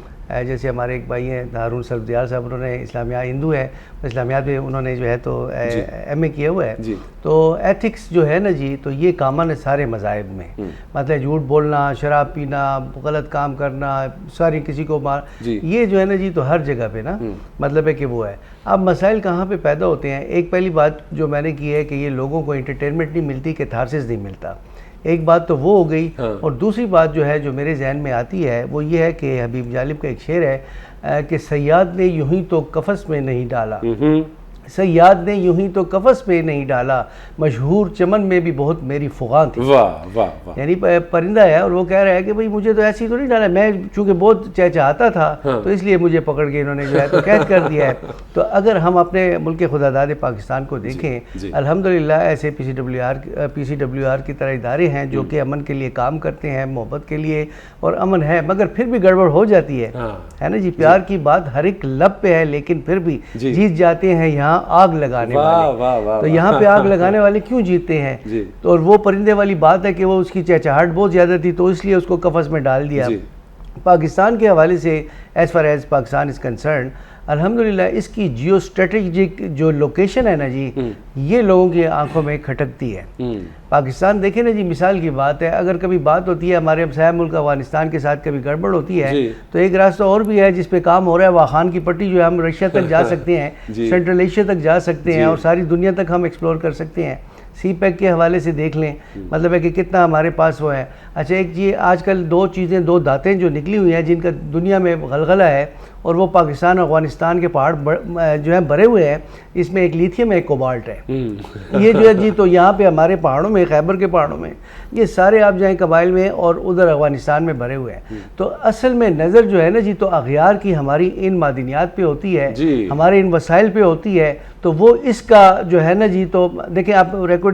جیسے ہمارے ایک بھائی ہیں ہارون سرفدیار صاحب, انہوں نے اسلامیات, ہندو ہے, اسلامیات میں انہوں نے جو ہے تو ایم اے کیا ہوا ہے. تو ایتھکس جو ہے نا جی تو یہ کامن ہے سارے مذاہب میں. مطلب جھوٹ بولنا, شراب پینا, غلط کام کرنا, ساری کسی کو مار, یہ جو ہے نا جی تو ہر جگہ پہ نا مطلب ہے کہ وہ ہے. اب مسائل کہاں پہ پیدا ہوتے ہیں؟ ایک پہلی بات جو میں نے کی ہے کہ یہ لوگوں کو انٹرٹینمنٹ نہیں ملتی, کیتھارسس نہیں ملتا. ایک بات تو وہ ہو گئی. اور دوسری بات جو ہے جو میرے ذہن میں آتی ہے وہ یہ ہے کہ حبیب جالب کا ایک شعر ہے کہ صیاد نے یوں ہی تو قفس میں نہیں ڈالا, صیاد نے یوں ہی تو قفس میں نہیں ڈالا, مشہور چمن میں بھی بہت میری فغاں تھی. واہ واہ واہ. یعنی پرندہ ہے اور وہ کہہ رہا ہے کہ بھئی مجھے تو ایسی تو نہیں ڈالا, میں چونکہ بہت چہچہاتا تھا تو اس لیے مجھے پکڑ کے انہوں نے جو ہے تو قید کر دیا ہے. تو اگر ہم اپنے ملک خداداد پاکستان کو دیکھیں, الحمدللہ ایسے پی سی ڈبلیو آر کی طرح ادارے ہیں جو کہ امن کے لیے کام کرتے ہیں, محبت کے لیے, اور امن ہے, مگر پھر بھی گڑبڑ ہو جاتی ہے نا جی. پیار کی بات ہر ایک لب پہ ہے لیکن پھر بھی جیت جاتے ہیں یہاں آگ لگانے والے. تو یہاں پہ آگ لگانے والے کیوں جیتے ہیں؟ تو اور وہ پرندے والی بات ہے کہ وہ اس کی چہچہاٹ بہت زیادہ تھی تو اس لیے اس کو قفس میں ڈال دیا. پاکستان کے حوالے سے as far as Pakistan is concern, الحمدللہ اس کی جیو اسٹریٹجک جو لوکیشن ہے نا جی یہ لوگوں کی آنکھوں میں کھٹکتی ہے. پاکستان دیکھیں نا جی, مثال کی بات ہے, اگر کبھی بات ہوتی ہے ہمارے ہمسایہ ملک افغانستان کے ساتھ کبھی گڑبڑ ہوتی ہے تو ایک راستہ اور بھی ہے جس پہ کام ہو رہا ہے, واخان کی پٹی جو ہے, ہم رشیا تک جا سکتے ہیں, سینٹرل ایشیا تک جا سکتے ہیں اور ساری دنیا تک ہم ایکسپلور کر سکتے ہیں. سی پیک کے حوالے سے دیکھ لیں, مطلب ہے کہ کتنا ہمارے پاس وہ ہے. اچھا ایک جی آج کل دو چیزیں, دو دھاتیں جو نکلی ہوئی ہیں جن کا دنیا میں غلغلہ ہے, اور وہ پاکستان اور افغانستان کے پہاڑ جو ہیں بھرے ہوئے ہیں, اس میں ایک لیتھیم ہے, ایک کوبالٹ ہے. یہ جو ہے جی تو یہاں پہ ہمارے پہاڑوں میں, خیبر کے پہاڑوں میں, یہ سارے آپ جائیں قبائل میں اور ادھر افغانستان میں بھرے ہوئے ہیں. تو اصل میں نظر جو ہے نا جی تو اغیار کی ہماری ان معدنیات پہ ہوتی ہے, ہمارے ان وسائل پہ ہوتی ہے. تو وہ اس کا جو ہے نا جی تو دیکھیں آپ ریکارڈ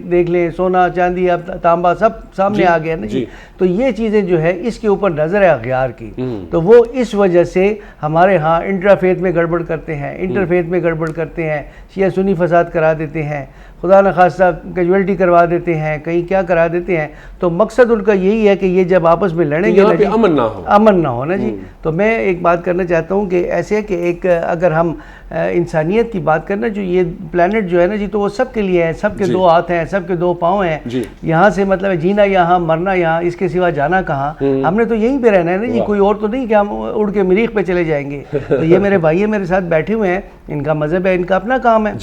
دیکھ لیں, سونا چاندی اب تانبا سب سامنے آ گیا نا جی. تو یہ چیزیں جو ہے اس کے اوپر نظر ہے اغیار کی. تو وہ اس وجہ سے ہمارے ہاں انٹرافیت میں گڑبڑ کرتے ہیں, انٹرفیت میں گڑبڑ کرتے ہیں, شیعہ سنی فساد کرا دیتے ہیں, خدا نخواستہ کیجویلٹی کروا دیتے ہیں, کہیں کیا کرا دیتے ہیں. تو مقصد ان کا یہی ہے کہ یہ جب آپس میں لڑیں گے امن نہ ہو نا جی. تو میں ایک بات کرنا چاہتا ہوں کہ ایسے کہ ایک اگر ہم انسانیت کی بات کرنا, جو یہ پلانٹ جو ہے نا جی تو وہ سب کے لیے ہے, سب کے دو ہاتھ ہیں, سب کے دو پاؤں ہیں. یہاں سے مطلب جینا یہاں, مرنا یہاں, اس کے سوا جانا کہاں. ہم نے تو یہیں پہ رہنا ہے نا جی, کوئی اور تو نہیں کہ ہم اڑ کے مریخ پہ چلے جائیں گے. تو یہ میرے بھائی میرے ساتھ بیٹھے ہوئے ہیں, ان کا مذہب ہے, ان کا اپنا کام ہے.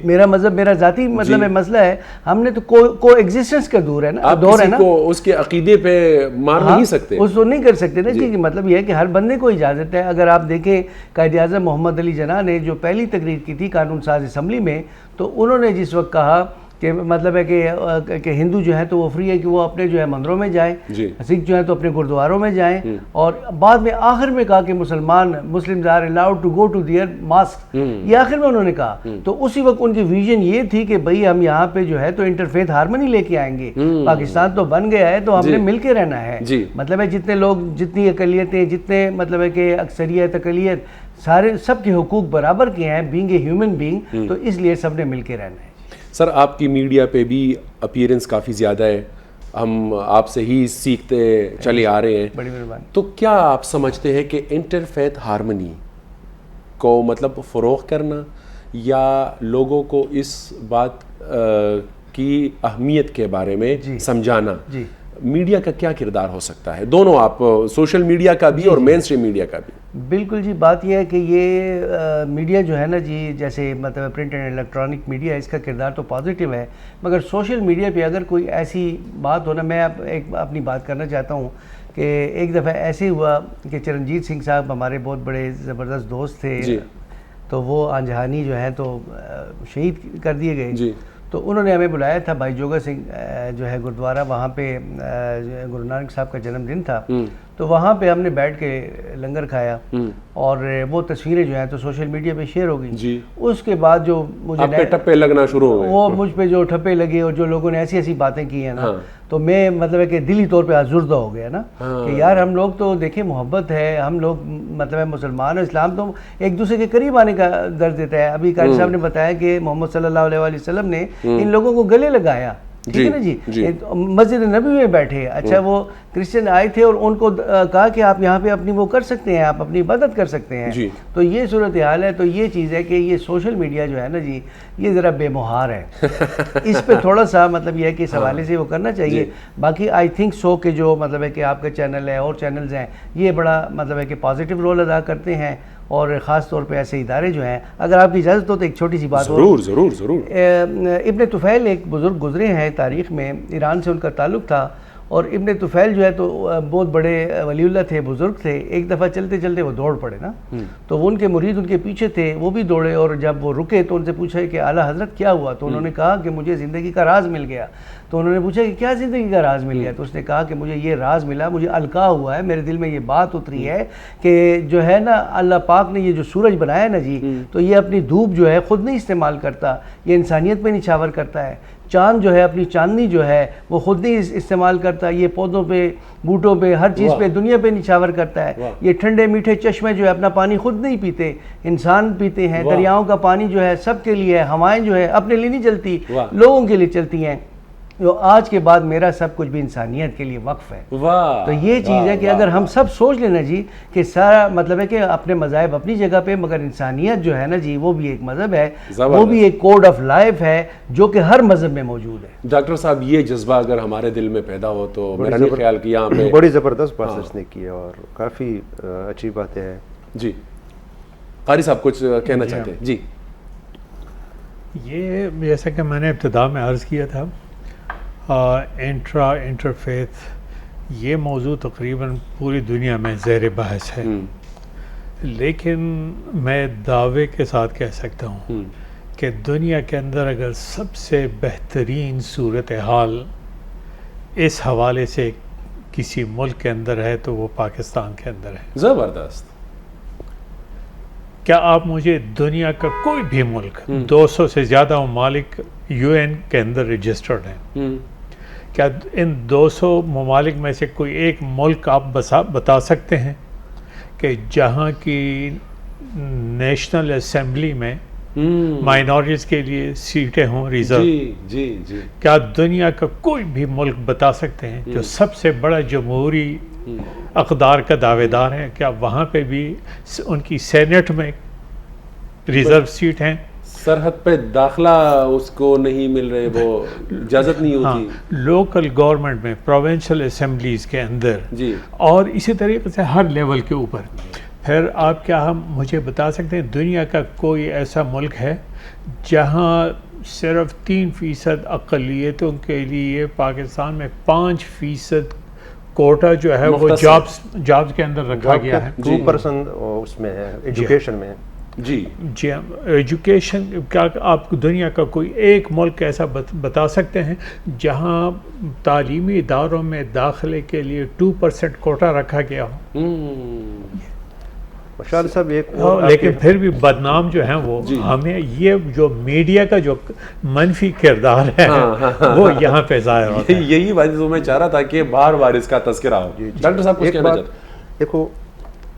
میرا مذہب میرا ذاتی مطلب مسئلہ ہے. ہم نے تو کو ایگزسٹنس کا دور ہے نا, دور ہے نا, اس کے عقیدے پہ مار نہیں سکتے, اس کو نہیں کر سکتے نا جی. مطلب یہ ہے کہ ہر بندے کو اجازت ہے. اگر آپ دیکھیں قائد اعظم محمد علی جناح نے جو پہلی تقریر کی تھی قانون ساز اسمبلی میں, تو انہوں نے جس وقت کہا کہ مطلب ہے کہ ہندو جو ہے تو وہ فری ہے کہ وہ اپنے جو ہے مندروں میں جائیں، سکھ جو ہے تو اپنے گردواروں میں جائیں، اور بعد میں آخر میں کہا کہ Muslims are allowed to go to their mosque, یہ آخر میں انہوں نے کہا. تو اسی وقت ان کی ویژن یہ تھی کہ بھئی ہم یہاں پہ جو ہے تو انٹرفیتھ ہارمنی لے کے آئیں گے، پاکستان تو بن گیا ہے تو ہم نے مل کے رہنا ہے. مطلب ہے جتنے لوگ، جتنی اقلیتیں، جتنے مطلب ہے کہ اکثریت اقلیت، سارے سب کے حقوق برابر کے ہیں، بینگ اے ہیومن بینگ، تو اس لیے سب نے مل کے رہنا ہے. سر آپ کی میڈیا پہ بھی اپیرنس کافی زیادہ ہے، ہم آپ سے ہی سیکھتے چلے آ رہے ہیں. بڑی مہربانی. تو کیا آپ سمجھتے ہیں کہ انٹرفیتھ ہارمنی کو مطلب فروغ کرنا یا لوگوں کو اس بات کی اہمیت کے بارے میں سمجھانا، میڈیا کا کیا کردار ہو سکتا ہے؟ دونوں، آپ سوشل میڈیا کا بھی اور مین اسٹریم میڈیا کا بھی. بالکل جی، بات یہ ہے کہ یہ میڈیا جو ہے نا جی، جیسے مطلب پرنٹ اینڈ الیکٹرانک میڈیا، اس کا کردار تو پازیٹیو ہے، مگر سوشل میڈیا پہ اگر کوئی ایسی بات ہو نا، میں ایک اپنی بات کرنا چاہتا ہوں کہ ایک دفعہ ایسے ہوا کہ چرنجیت سنگھ صاحب ہمارے بہت بڑے زبردست دوست تھے، تو وہ آنجہانی جو ہیں تو شہید کر دیے گئے. تو انہوں نے ہمیں بلایا تھا، بھائی جوگا سنگھ جو ہے گردوارہ، وہاں پہ گرو نانک صاحب کا جنم دن تھا، تو وہاں پہ ہم نے بیٹھ کے لنگر کھایا، اور وہ تصویریں جو ہیں تو سوشل میڈیا پہ شیئر ہو گئی. اس کے بعد جو مجھے ٹھپے لگنا شروع ہو گئے، وہ مجھ پہ جو ٹھپے لگے اور جو لوگوں نے ایسی ایسی باتیں کی ہیں نا، تو میں مطلب ہے کہ دلی طور پہ آزردہ ہو گیا نا کہ یار ہم لوگ تو دیکھیں محبت ہے، ہم لوگ مطلب ہے مسلمان، اسلام تو ایک دوسرے کے قریب آنے کا درد دیتا ہے. ابھی قاری صاحب نے بتایا کہ محمد صلی اللہ علیہ وسلم نے ان لوگوں کو گلے لگایا، ٹھیک ہے نا جی، مسجد نبی میں بیٹھے. اچھا وہ کرسچن آئے تھے اور ان کو کہا کہ آپ یہاں پہ اپنی وہ کر سکتے ہیں، آپ اپنی عبادت کر سکتے ہیں. تو یہ صورتحال ہے. تو یہ چیز ہے کہ یہ سوشل میڈیا جو ہے نا جی، یہ ذرا بے مہار ہے، اس پہ تھوڑا سا مطلب یہ ہے کہ اس حوالے سے وہ کرنا چاہیے. باقی آئی تھنک سو کہ جو مطلب ہے کہ آپ کا چینل ہے اور چینلز ہیں، یہ بڑا مطلب ہے کہ پازیٹیو رول ادا کرتے ہیں، اور خاص طور پہ ایسے ادارے جو ہیں. اگر آپ کی اجازت ہو تو ایک چھوٹی سی بات. ضرور. ابن طفیل ایک بزرگ گزرے ہیں تاریخ میں، ایران سے ان کا تعلق تھا، اور ابن طفیل جو ہے تو بہت بڑے ولی اللہ تھے، بزرگ تھے. ایک دفعہ چلتے چلتے وہ دوڑ پڑے نا، تو وہ ان کے مرید ان کے پیچھے تھے، وہ بھی دوڑے، اور جب وہ رکے تو ان سے پوچھا کہ اعلیٰ حضرت کیا ہوا؟ تو انہوں نے کہا کہ مجھے زندگی کا راز مل گیا. تو انہوں نے پوچھا کہ کیا زندگی کا راز مل گیا؟ تو اس نے کہا کہ مجھے یہ راز ملا، مجھے القاء ہوا ہے، میرے دل میں یہ بات اتری ہے کہ جو ہے نا اللہ پاک نے یہ جو سورج بنایا ہے نا جی، تو یہ اپنی دھوپ جو ہے خود نہیں استعمال کرتا، یہ انسانیت پہ نچھاور کرتا ہے. چاند جو ہے اپنی چاندنی جو ہے وہ خود نہیں استعمال کرتا، یہ پودوں پہ، بوٹوں پہ، ہر چیز پہ، دنیا پہ نچھاور کرتا ہے. یہ ٹھنڈے میٹھے چشمے جو ہے اپنا پانی خود نہیں پیتے، انسان پیتے ہیں. دریاؤں کا پانی جو ہے سب کے لیے، ہوائیں جو ہے اپنے لیے نہیں چلتی، لوگوں کے لیے چلتی ہیں. جو آج کے بعد میرا سب کچھ بھی انسانیت کے لیے وقف ہے. تو یہ چیز ہے کہ اگر ہم سب سوچ لینا جی کہ سارا مطلب ہے کہ اپنے مذاہب اپنی جگہ پہ، مگر انسانیت جو ہے نا جی وہ بھی ایک مذہب ہے، وہ بھی ایک کوڈ آف لائف ہے جو کہ ہر مذہب میں موجود ہے. ڈاکٹر صاحب یہ جذبہ اگر ہمارے دل میں پیدا ہو تو میرا نہیں خیال کہ یہاں پہ بڑی زبردست بات اس نے کی ہے اور کافی اچھی باتیں ہیں. جی قاری صاحب کچھ کہنا چاہتے ہیں؟ جی یہ جیسا کہ میں نے ابتدا میں عرض کیا تھا، انٹرفیتھ یہ موضوع تقریباً پوری دنیا میں زیر بحث ہے، لیکن میں دعوے کے ساتھ کہہ سکتا ہوں کہ دنیا کے اندر اگر سب سے بہترین صورتحال اس حوالے سے کسی ملک کے اندر ہے تو وہ پاکستان کے اندر ہے. زبردست. کیا آپ مجھے دنیا کا کوئی بھی ملک، 200 سے زیادہ ممالک UN کے اندر رجسٹرڈ ہیں، کیا ان 200 ممالک میں سے کوئی ایک ملک آپ بتا سکتے ہیں کہ جہاں کی نیشنل اسمبلی میں مائنورٹیز کے لیے سیٹیں ہوں ریزرو؟ جی. کیا دنیا کا کوئی بھی ملک بتا سکتے ہیں جو سب سے بڑا جمہوری اقدار کا دعوے دار ہے، کیا وہاں پہ بھی ان کی سینٹ میں ریزرو سیٹ ہیں؟ سرحد پہ داخلہ اس کو نہیں مل رہے، وہ اجازت نہیں ہوتی. لوکل گورنمنٹ میں، پروونشل اسمبلیز کے اندر، اور اسی طریقے سے ہر لیول کے اوپر. پھر آپ کیا ہم مجھے بتا سکتے ہیں دنیا کا کوئی ایسا ملک ہے جہاں صرف 3% اقلیتوں کے لیے پاکستان میں 5% کوٹا جو ہے وہ جابز کے اندر رکھا گیا ہے؟ 2% اس میں ہے ایجوکیشن میں. جی ایجوکیشن کا آپ دنیا کا کوئی ایک ملک ایسا بتا سکتے ہیں جہاں تعلیمی اداروں میں داخلے کے لیے 2% کوٹا رکھا گیا ہو؟ مشال صاحب ایک لیکن پھر بھی بدنام جو ہیں وہ ہمیں یہ جو میڈیا کا جو منفی کردار ہے وہ یہاں پہ ظاہر ہوتا ہے. یہی بات میں چاہ رہا تھا کہ بار بار اس کا تذکرہ ہو. ڈاکٹر صاحب کچھ کہنا چاہتے ہیں؟ دیکھو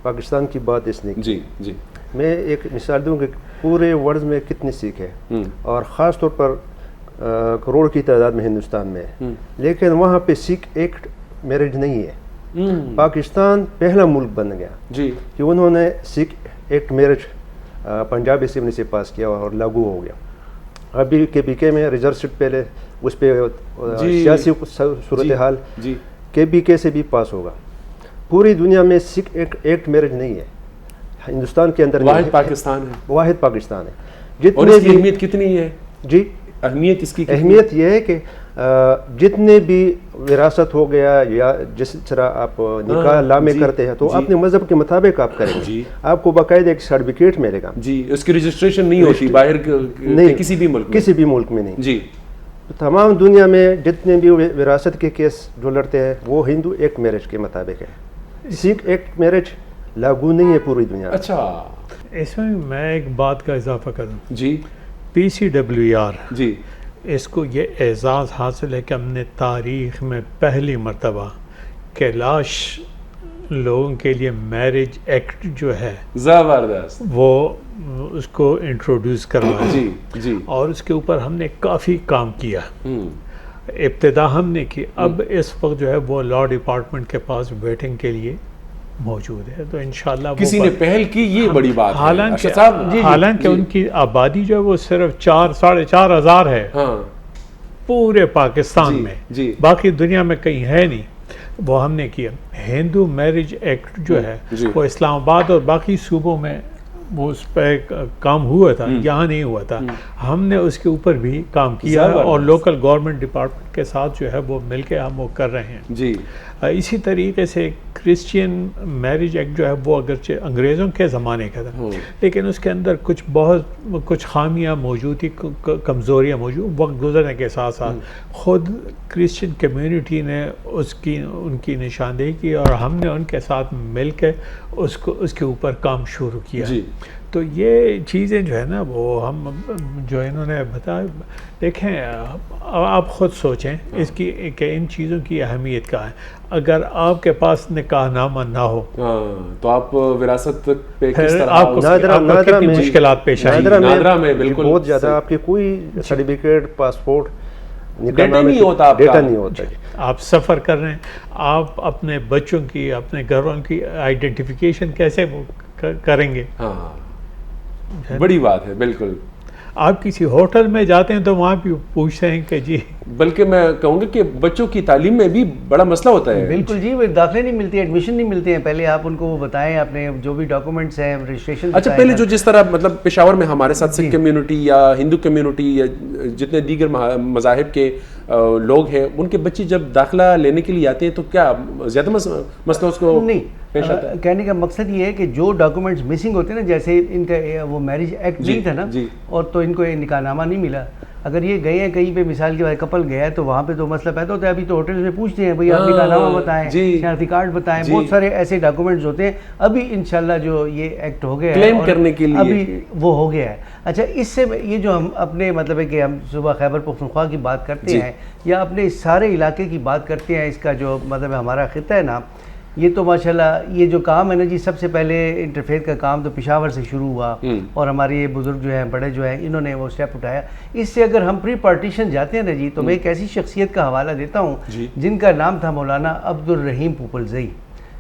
پاکستان کی بات اس نے جی جی میں ایک مثال دوں کہ پورے ورلڈ میں کتنی سکھ ہے اور خاص طور پر کروڑ کی تعداد میں ہندوستان میں ہے, لیکن وہاں پہ سکھ ایکٹ میرج نہیں ہے. پاکستان پہلا ملک بن گیا جی کہ انہوں نے سکھ ایکٹ میرج پنجاب اسمبلی سے پاس کیا اور لاگو ہو گیا. ابھی کے پی کے میں ریزرو سیٹ پہلے اس پہ سیاسی صورتحال کے پی کے سے بھی پاس ہوگا. پوری دنیا میں سکھ ایکٹ میرج نہیں ہے, ہندوستان کے اندر واحد پاکستان ہے, واحد پاکستان ہے. اور اس کی اہمیت کتنی ہے؟ جی اہمیت اس کی اہمیت یہ ہے کہ جتنے بھی وراثت ہو گیا یا جس طرح آپ نکاح لامے کرتے ہیں تو اپنے مذہب کے مطابق آپ کریں گے, آپ کو باقاعدہ ایک سرٹیفکیٹ ملے گا. جی اس کی رجسٹریشن نہیں ہوتی باہر کسی بھی ملک میں, کسی بھی ملک میں نہیں. جی تمام دنیا میں جتنے بھی وراثت کے کیس جو لڑتے ہیں وہ ہندو ایکٹ میرج کے مطابق ہے. سکھ ایکٹ میرج لاگو نہیں ہے پوری دنیا میں. اچھا اس میں ایک بات کا اضافہ کروں. جی PCWR جی اس کو یہ اعزاز حاصل ہے کہ ہم نے تاریخ میں پہلی مرتبہ کیلاش لوگوں کے لیے میرج ایکٹ جو ہے زبردست وہ اس کو انٹروڈیوس کروایا. جی جی اور اس کے اوپر ہم نے کافی کام کیا. ابتدا ہم نے کی, اب اس وقت جو ہے وہ لاء ڈپارٹمنٹ کے پاس ویٹنگ کے لیے موجود ہے. تو انشاءاللہ کسی نے پہل کی, یہ بڑی بات ہے. حالانکہ ان کی آبادی جو ہے وہ صرف 4,500 ہزار ہے پورے پاکستان میں, باقی دنیا میں کہیں ہے نہیں. وہ ہم نے کیا. ہندو میرج ایکٹ جو ہے وہ اسلام آباد اور باقی صوبوں میں وہ اس پہ کام ہوا تھا, یہاں نہیں ہوا تھا. ہم نے اس کے اوپر بھی کام کیا اور لوکل گورنمنٹ ڈپارٹمنٹ کے ساتھ جو ہے وہ مل کے ہم وہ کر رہے ہیں. جی اسی طریقے سے کرسچین میرج ایکٹ جو ہے وہ اگرچہ انگریزوں کے زمانے کا تھا لیکن اس کے اندر کچھ خامیاں موجود تھی, کمزوریاں موجود. وقت گزرنے کے ساتھ ساتھ خود کرسچین کمیونٹی نے ان کی نشاندہی کی اور ہم نے ان کے ساتھ مل کے اس کے اوپر کام شروع کیا. تو یہ چیزیں جو ہے نا وہ ہم جو انہوں نے بتایا, دیکھیں آپ خود سوچیں اس کی کہ ان چیزوں کی اہمیت کیا ہے. اگر آپ کے پاس نکاح نامہ نہ ہو تو آپ وراثت پہ کس طرح آپ کو کتنی مشکلات پیش آئیں. نادرا میں بالکل بہت زیادہ آپ کی کوئی سرٹیفکیٹ پاسپورٹ ڈیٹا نہیں ہوتا, ڈیٹا نہیں ہوتا. آپ سفر کر رہے ہیں, آپ اپنے بچوں کی اپنے گھر والوں کی آئیڈینٹیفیکیشن کیسے کریں گے؟ بڑی بات ہے. بالکل آپ کسی ہوٹل میں جاتے ہیں تو وہاں بھی پوچھتے ہیں کہ جی, بلکہ میں کہوں گا کہ بچوں کی تعلیم میں بھی بڑا مسئلہ ہوتا ہے. بالکل جی, وہ داخلے نہیں ملتے, ایڈمیشن نہیں ملتے ہیں. پہلے آپ ان کو وہ بتائیں اپنے جو بھی ڈاکومنٹس ہیں رجسٹریشن. اچھا پہلے جو جس طرح مطلب پشاور میں ہمارے ساتھ سکھ کمیونٹی یا ہندو کمیونٹی یا جتنے دیگر مذاہب کے لوگ ہیں ان کے بچے جب داخلہ لینے کے لیے آتے ہیں تو کیا زیادہ مسئلہ اس کو نہیں پیش آتا ہے؟ کہنے کا مقصد یہ ہے کہ جو ڈاکومنٹس مسنگ ہوتے ہیں نا, جیسے ان کا وہ میرج ایکٹ نہیں تھا نا, اور تو ان کو یہ نکاح نامہ نہیں ملا. اگر یہ گئے ہیں کہیں پہ, مثال کے بعد کپل گیا ہے تو وہاں پہ تو مسئلہ پیدا ہوتا ہے. ابھی تو ہوٹل میں پوچھتے ہیں بھائی آپ نکاح نامہ بتائیں, شناختی کارڈ بتائیں, بہت سارے ایسے ڈاکومنٹس ہوتے ہیں. ابھی انشاءاللہ جو یہ ایکٹ ہو گیا ہے کلیم کرنے کے لیے ابھی وہ ہو گیا ہے. اچھا اس سے یہ جو ہم اپنے مطلب ہے کہ ہم صبح خیبر پختونخوا کی بات کرتے ہیں یا اپنے اس سارے علاقے کی بات کرتے ہیں, اس کا جو مطلب ہمارا خطہ ہے نا, یہ تو ماشاءاللہ یہ جو کام ہے نا جی, سب سے پہلے انٹرفیئر کا کام تو پشاور سے شروع ہوا اور ہمارے یہ بزرگ جو ہیں بڑے جو ہیں انہوں نے وہ اسٹیپ اٹھایا. اس سے اگر ہم پری پارٹیشن جاتے ہیں نا جی, تو میں ایک ایسی شخصیت کا حوالہ دیتا ہوں جن کا نام تھا مولانا عبدالرحیم پوپلزئی.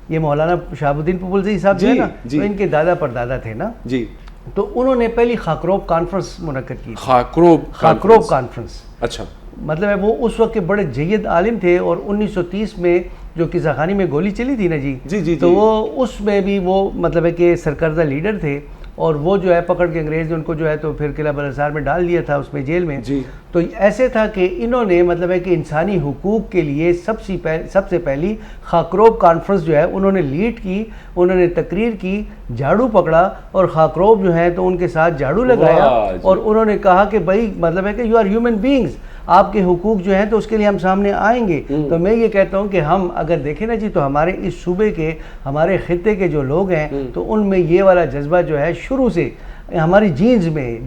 یہ مولانا شہاب الدین پوپلزئی صاحب جو ہے نا, تو ان کے دادا پر دادا تھے نا, تو انہوں نے پہلی خاکروب کانفرنس منعقد کی. خاکروب کانفرنس, اچھا مطلب ہے وہ اس وقت کے بڑے جید عالم تھے. اور 1930 میں جو قصہ خانی میں گولی چلی تھی نا جی, تو وہ اس میں بھی وہ مطلب ہے کہ سرکردہ لیڈر تھے. اور وہ جو ہے پکڑ کے انگریز نے ان کو جو ہے تو پھر قلعہ بلحصار میں ڈال دیا تھا اس میں جیل میں. جی. تو ایسے تھا کہ انہوں نے مطلب ہے کہ انسانی حقوق کے لیے سب سے پہلی خاکروب کانفرنس جو ہے انہوں نے لیڈ کی, انہوں نے تقریر کی, جھاڑو پکڑا اور خاکروب جو ہیں تو ان کے ساتھ جھاڑو لگایا اور انہوں نے کہا کہ بھائی مطلب ہے کہ یو آر ہیومن بینگز, آپ کے حقوق جو ہیں تو اس کے لیے ہم سامنے آئیں گے. تو میں یہ کہتا ہوں کہ ہم اگر دیکھیں نا جی تو ہمارے اس صوبے کے ہمارے خطے کے جو لوگ ہیں تو ان میں یہ والا جذبہ جو ہے شروع سے ہماری جینز میں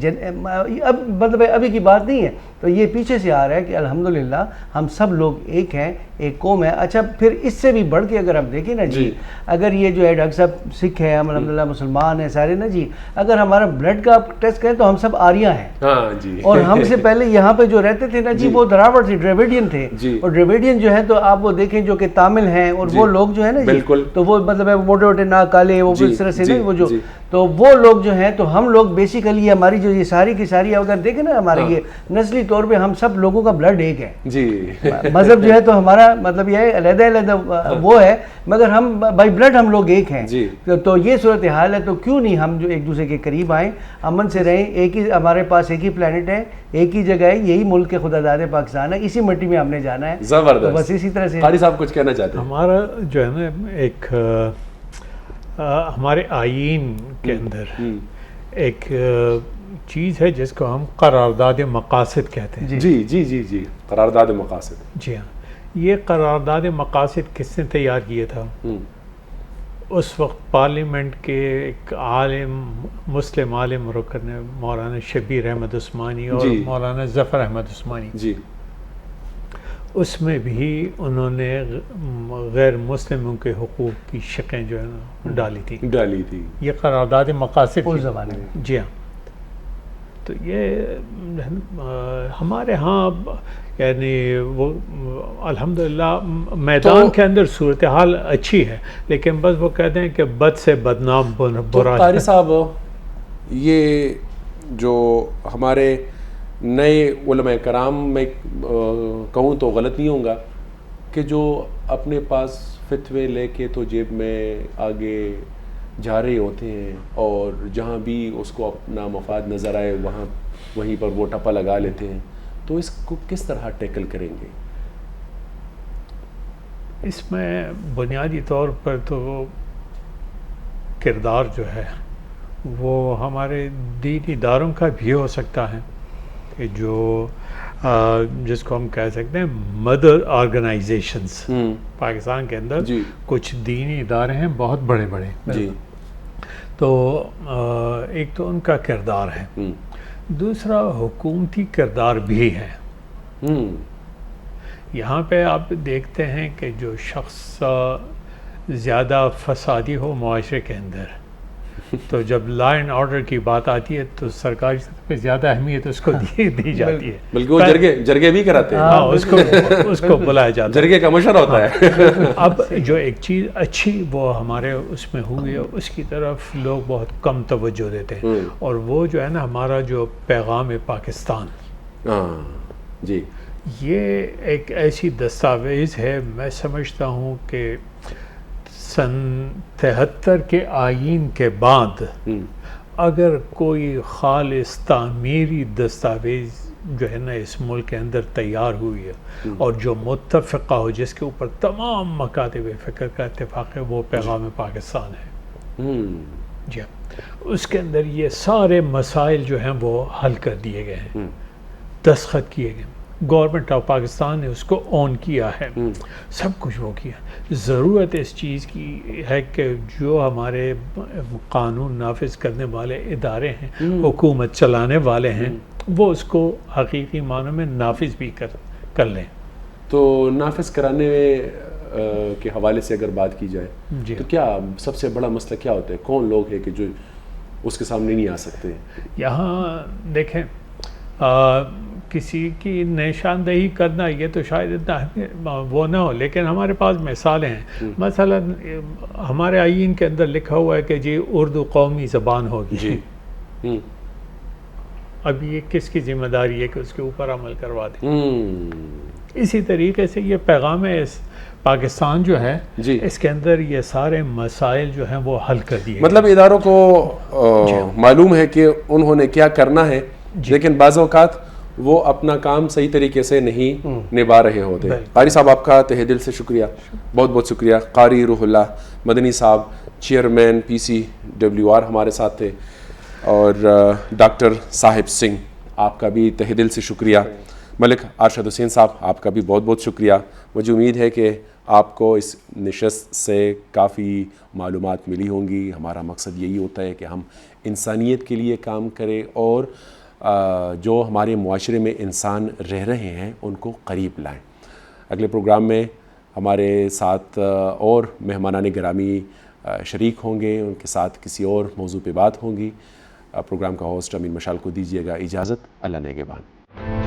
اب مطلب ابھی کی بات نہیں ہے, تو یہ پیچھے سے آ رہا ہے کہ الحمدللہ ہم سب لوگ ایک ہیں, ایک قوم ہے. اچھا پھر اس سے بھی بڑھ کے اگر ہم دیکھیں نا جی, اگر یہ جو ہے ڈاکٹر صاحب سکھ ہیں, ہم الحمدللہ مسلمان ہیں سارے نا جی, اگر ہمارا بلڈ کا ٹیسٹ کریں تو ہم سب آریہ ہیں. اور ہم سے پہلے یہاں پہ جو رہتے تھے نا جی وہ دراوڑ تھے, ڈریویڈین تھے. اور ڈریویڈین جو ہے تو آپ وہ دیکھیں جو کہ تامل ہیں اور وہ لوگ جو ہے نا جی تو وہ مطلب ہے موٹے موٹے ناک کالے, وہ اس طرح سے نا وہ جو, تو وہ لوگ جو ہیں تو ہم لوگ بیسیکلی ہماری جو یہ ساری کی ساری اگر دیکھیں نا ہمارے یہ نسلی طور پہ ہم سب لوگوں کا بلڈ ایک ہے جی. مذہب جو ہے تو ہمارا مطلب یہ ہے علیحدہ علیحدہ وہ ہے, مگر ہم بائی بلڈ ہم لوگ ایک ہیں. تو یہ صورتحال ہے, تو کیوں نہیں ہم جو ایک دوسرے کے قریب آئیں, امن سے رہیں. ایک ہی ہمارے پاس ایک ہی پلانٹ ہے, ایک ہی جگہ ہے, یہی ملک کے خدا داد پاکستان ہے, اسی مٹی میں ہم نے جانا ہے. زبردست. بس اسی طرح سے قاری صاحب کچھ کہنا چاہتے ہیں؟ ہمارا جو ہے نا ایک ہمارے آئین کے اندر ایک چیز ہے جس کو ہم قرارداد مقاصد کہتے ہیں. جی جی جی جی, قرارداد مقاصد. جی ہاں, یہ قرارداد مقاصد کس نے تیار کیا تھا؟ اس وقت پارلیمنٹ کے ایک عالم, مسلم عالم رکن مولانا شبیر احمد عثمانی اور مولانا ظفر احمد عثمانی. جی. اس میں بھی انہوں نے غیر مسلموں کے حقوق کی شقیں جو ہے نا ڈالی تھی. یہ قرارداد مقاصد اس زمانے میں. جی ہاں. تو یہ ہمارے ہاں یعنی وہ الحمدللہ میدان کے اندر صورتحال اچھی ہے, لیکن بس وہ کہتے ہیں کہ بد سے بدنام برا. قاری صاحب, یہ جو ہمارے نئے علماء کرام میں کہوں تو غلط نہیں ہوگا کہ جو اپنے پاس فتوے لے کے تو جیب میں آگے جا رہے ہوتے ہیں اور جہاں بھی اس کو اپنا مفاد نظر آئے وہیں پر وہ ٹپا لگا لیتے ہیں, تو اس کو کس طرح ٹیکل کریں گے؟ اس میں بنیادی طور پر تو کردار جو ہے وہ ہمارے دینی اداروں کا بھی ہو سکتا ہے کہ جو جس کو ہم کہہ سکتے ہیں مدر آرگنائزیشنز پاکستان کے اندر کچھ دینی ادارے ہیں بہت بڑے بڑے. جی. تو ایک تو ان کا کردار ہے, دوسرا حکومتی کردار بھی ہے. یہاں پہ آپ دیکھتے ہیں کہ جو شخص زیادہ فسادی ہو معاشرے کے اندر, تو جب لا اینڈ آرڈر کی بات آتی ہے تو سرکاری سطح پہ زیادہ اہمیت اس کو دی جاتی ہے. بلکہ وہ جرگے بھی کراتے ہیں. ہاں, اس کو بلایا جاتا ہے, جرگے کا مشورہ ہوتا ہے. اب جو ایک چیز اچھی وہ ہمارے اس میں ہوئی ہے, اس کی طرف لوگ بہت کم توجہ دیتے ہیں, اور وہ جو ہے نا ہمارا جو پیغام پاکستان, جی, یہ ایک ایسی دستاویز ہے, میں سمجھتا ہوں کہ سن 73 کے آئین کے بعد اگر کوئی خالص تعمیری دستاویز جو ہے نا اس ملک کے اندر تیار ہوئی ہے اور جو متفقہ ہو, جس کے اوپر تمام مکاتب فکر کا اتفاق ہے, وہ پیغام پاکستان ہے. جی, اس کے اندر یہ سارے مسائل جو ہیں وہ حل کر دیے گئے ہیں, دستخط کیے گئے. گورنمنٹ آف پاکستان نے اس کو آن کیا ہے, سب کچھ وہ کیا. ضرورت اس چیز کی ہے کہ جو ہمارے قانون نافذ کرنے والے ادارے ہیں, حکومت چلانے والے ہیں, وہ اس کو حقیقی معنوں میں نافذ بھی کر لیں. تو نافذ کرانے کے حوالے سے اگر بات کی جائے تو کیا سب سے بڑا مسئلہ کیا ہوتا ہے؟ کون لوگ ہیں کہ جو اس کے سامنے نہیں آ سکتے؟ یہاں دیکھیں, کسی کی نشاندہی کرنا یہ تو شاید اتنا وہ نہ ہو, لیکن ہمارے پاس مثالیں ہیں. مثلا ہمارے آئین کے اندر لکھا ہوا ہے کہ جی اردو قومی زبان ہوگی. جی, اب یہ کس کی ذمہ داری ہے کہ اس کے اوپر عمل کروا دیں؟ اسی طریقے سے یہ پیغام پاکستان جو ہے جی اس کے اندر یہ سارے مسائل جو ہیں وہ حل کر دیے. مطلب اداروں کو معلوم ہے کہ انہوں نے کیا کرنا ہے، لیکن بعض اوقات وہ اپنا کام صحیح طریقے سے نہیں نبھا رہے ہوتے. قاری صاحب آپ کا تہ دل سے شکریہ، بہت بہت شکریہ. قاری روح اللہ مدنی صاحب چیئرمین PCWR ہمارے ساتھ تھے، اور ڈاکٹر صاحب سنگھ آپ کا بھی تہ دل سے شکریہ. ملک ارشد حسین صاحب آپ کا بھی بہت بہت شکریہ. مجھے امید ہے کہ آپ کو اس نشست سے کافی معلومات ملی ہوں گی. ہمارا مقصد یہی ہوتا ہے کہ ہم انسانیت کے لیے کام کریں اور جو ہمارے معاشرے میں انسان رہ رہے ہیں ان کو قریب لائیں. اگلے پروگرام میں ہمارے ساتھ اور مہمانان گرامی شریک ہوں گے، ان کے ساتھ کسی اور موضوع پہ بات ہوں گی. پروگرام کا ہوسٹ امین مشال کو دیجیے گا اجازت. اللہ نگہبان.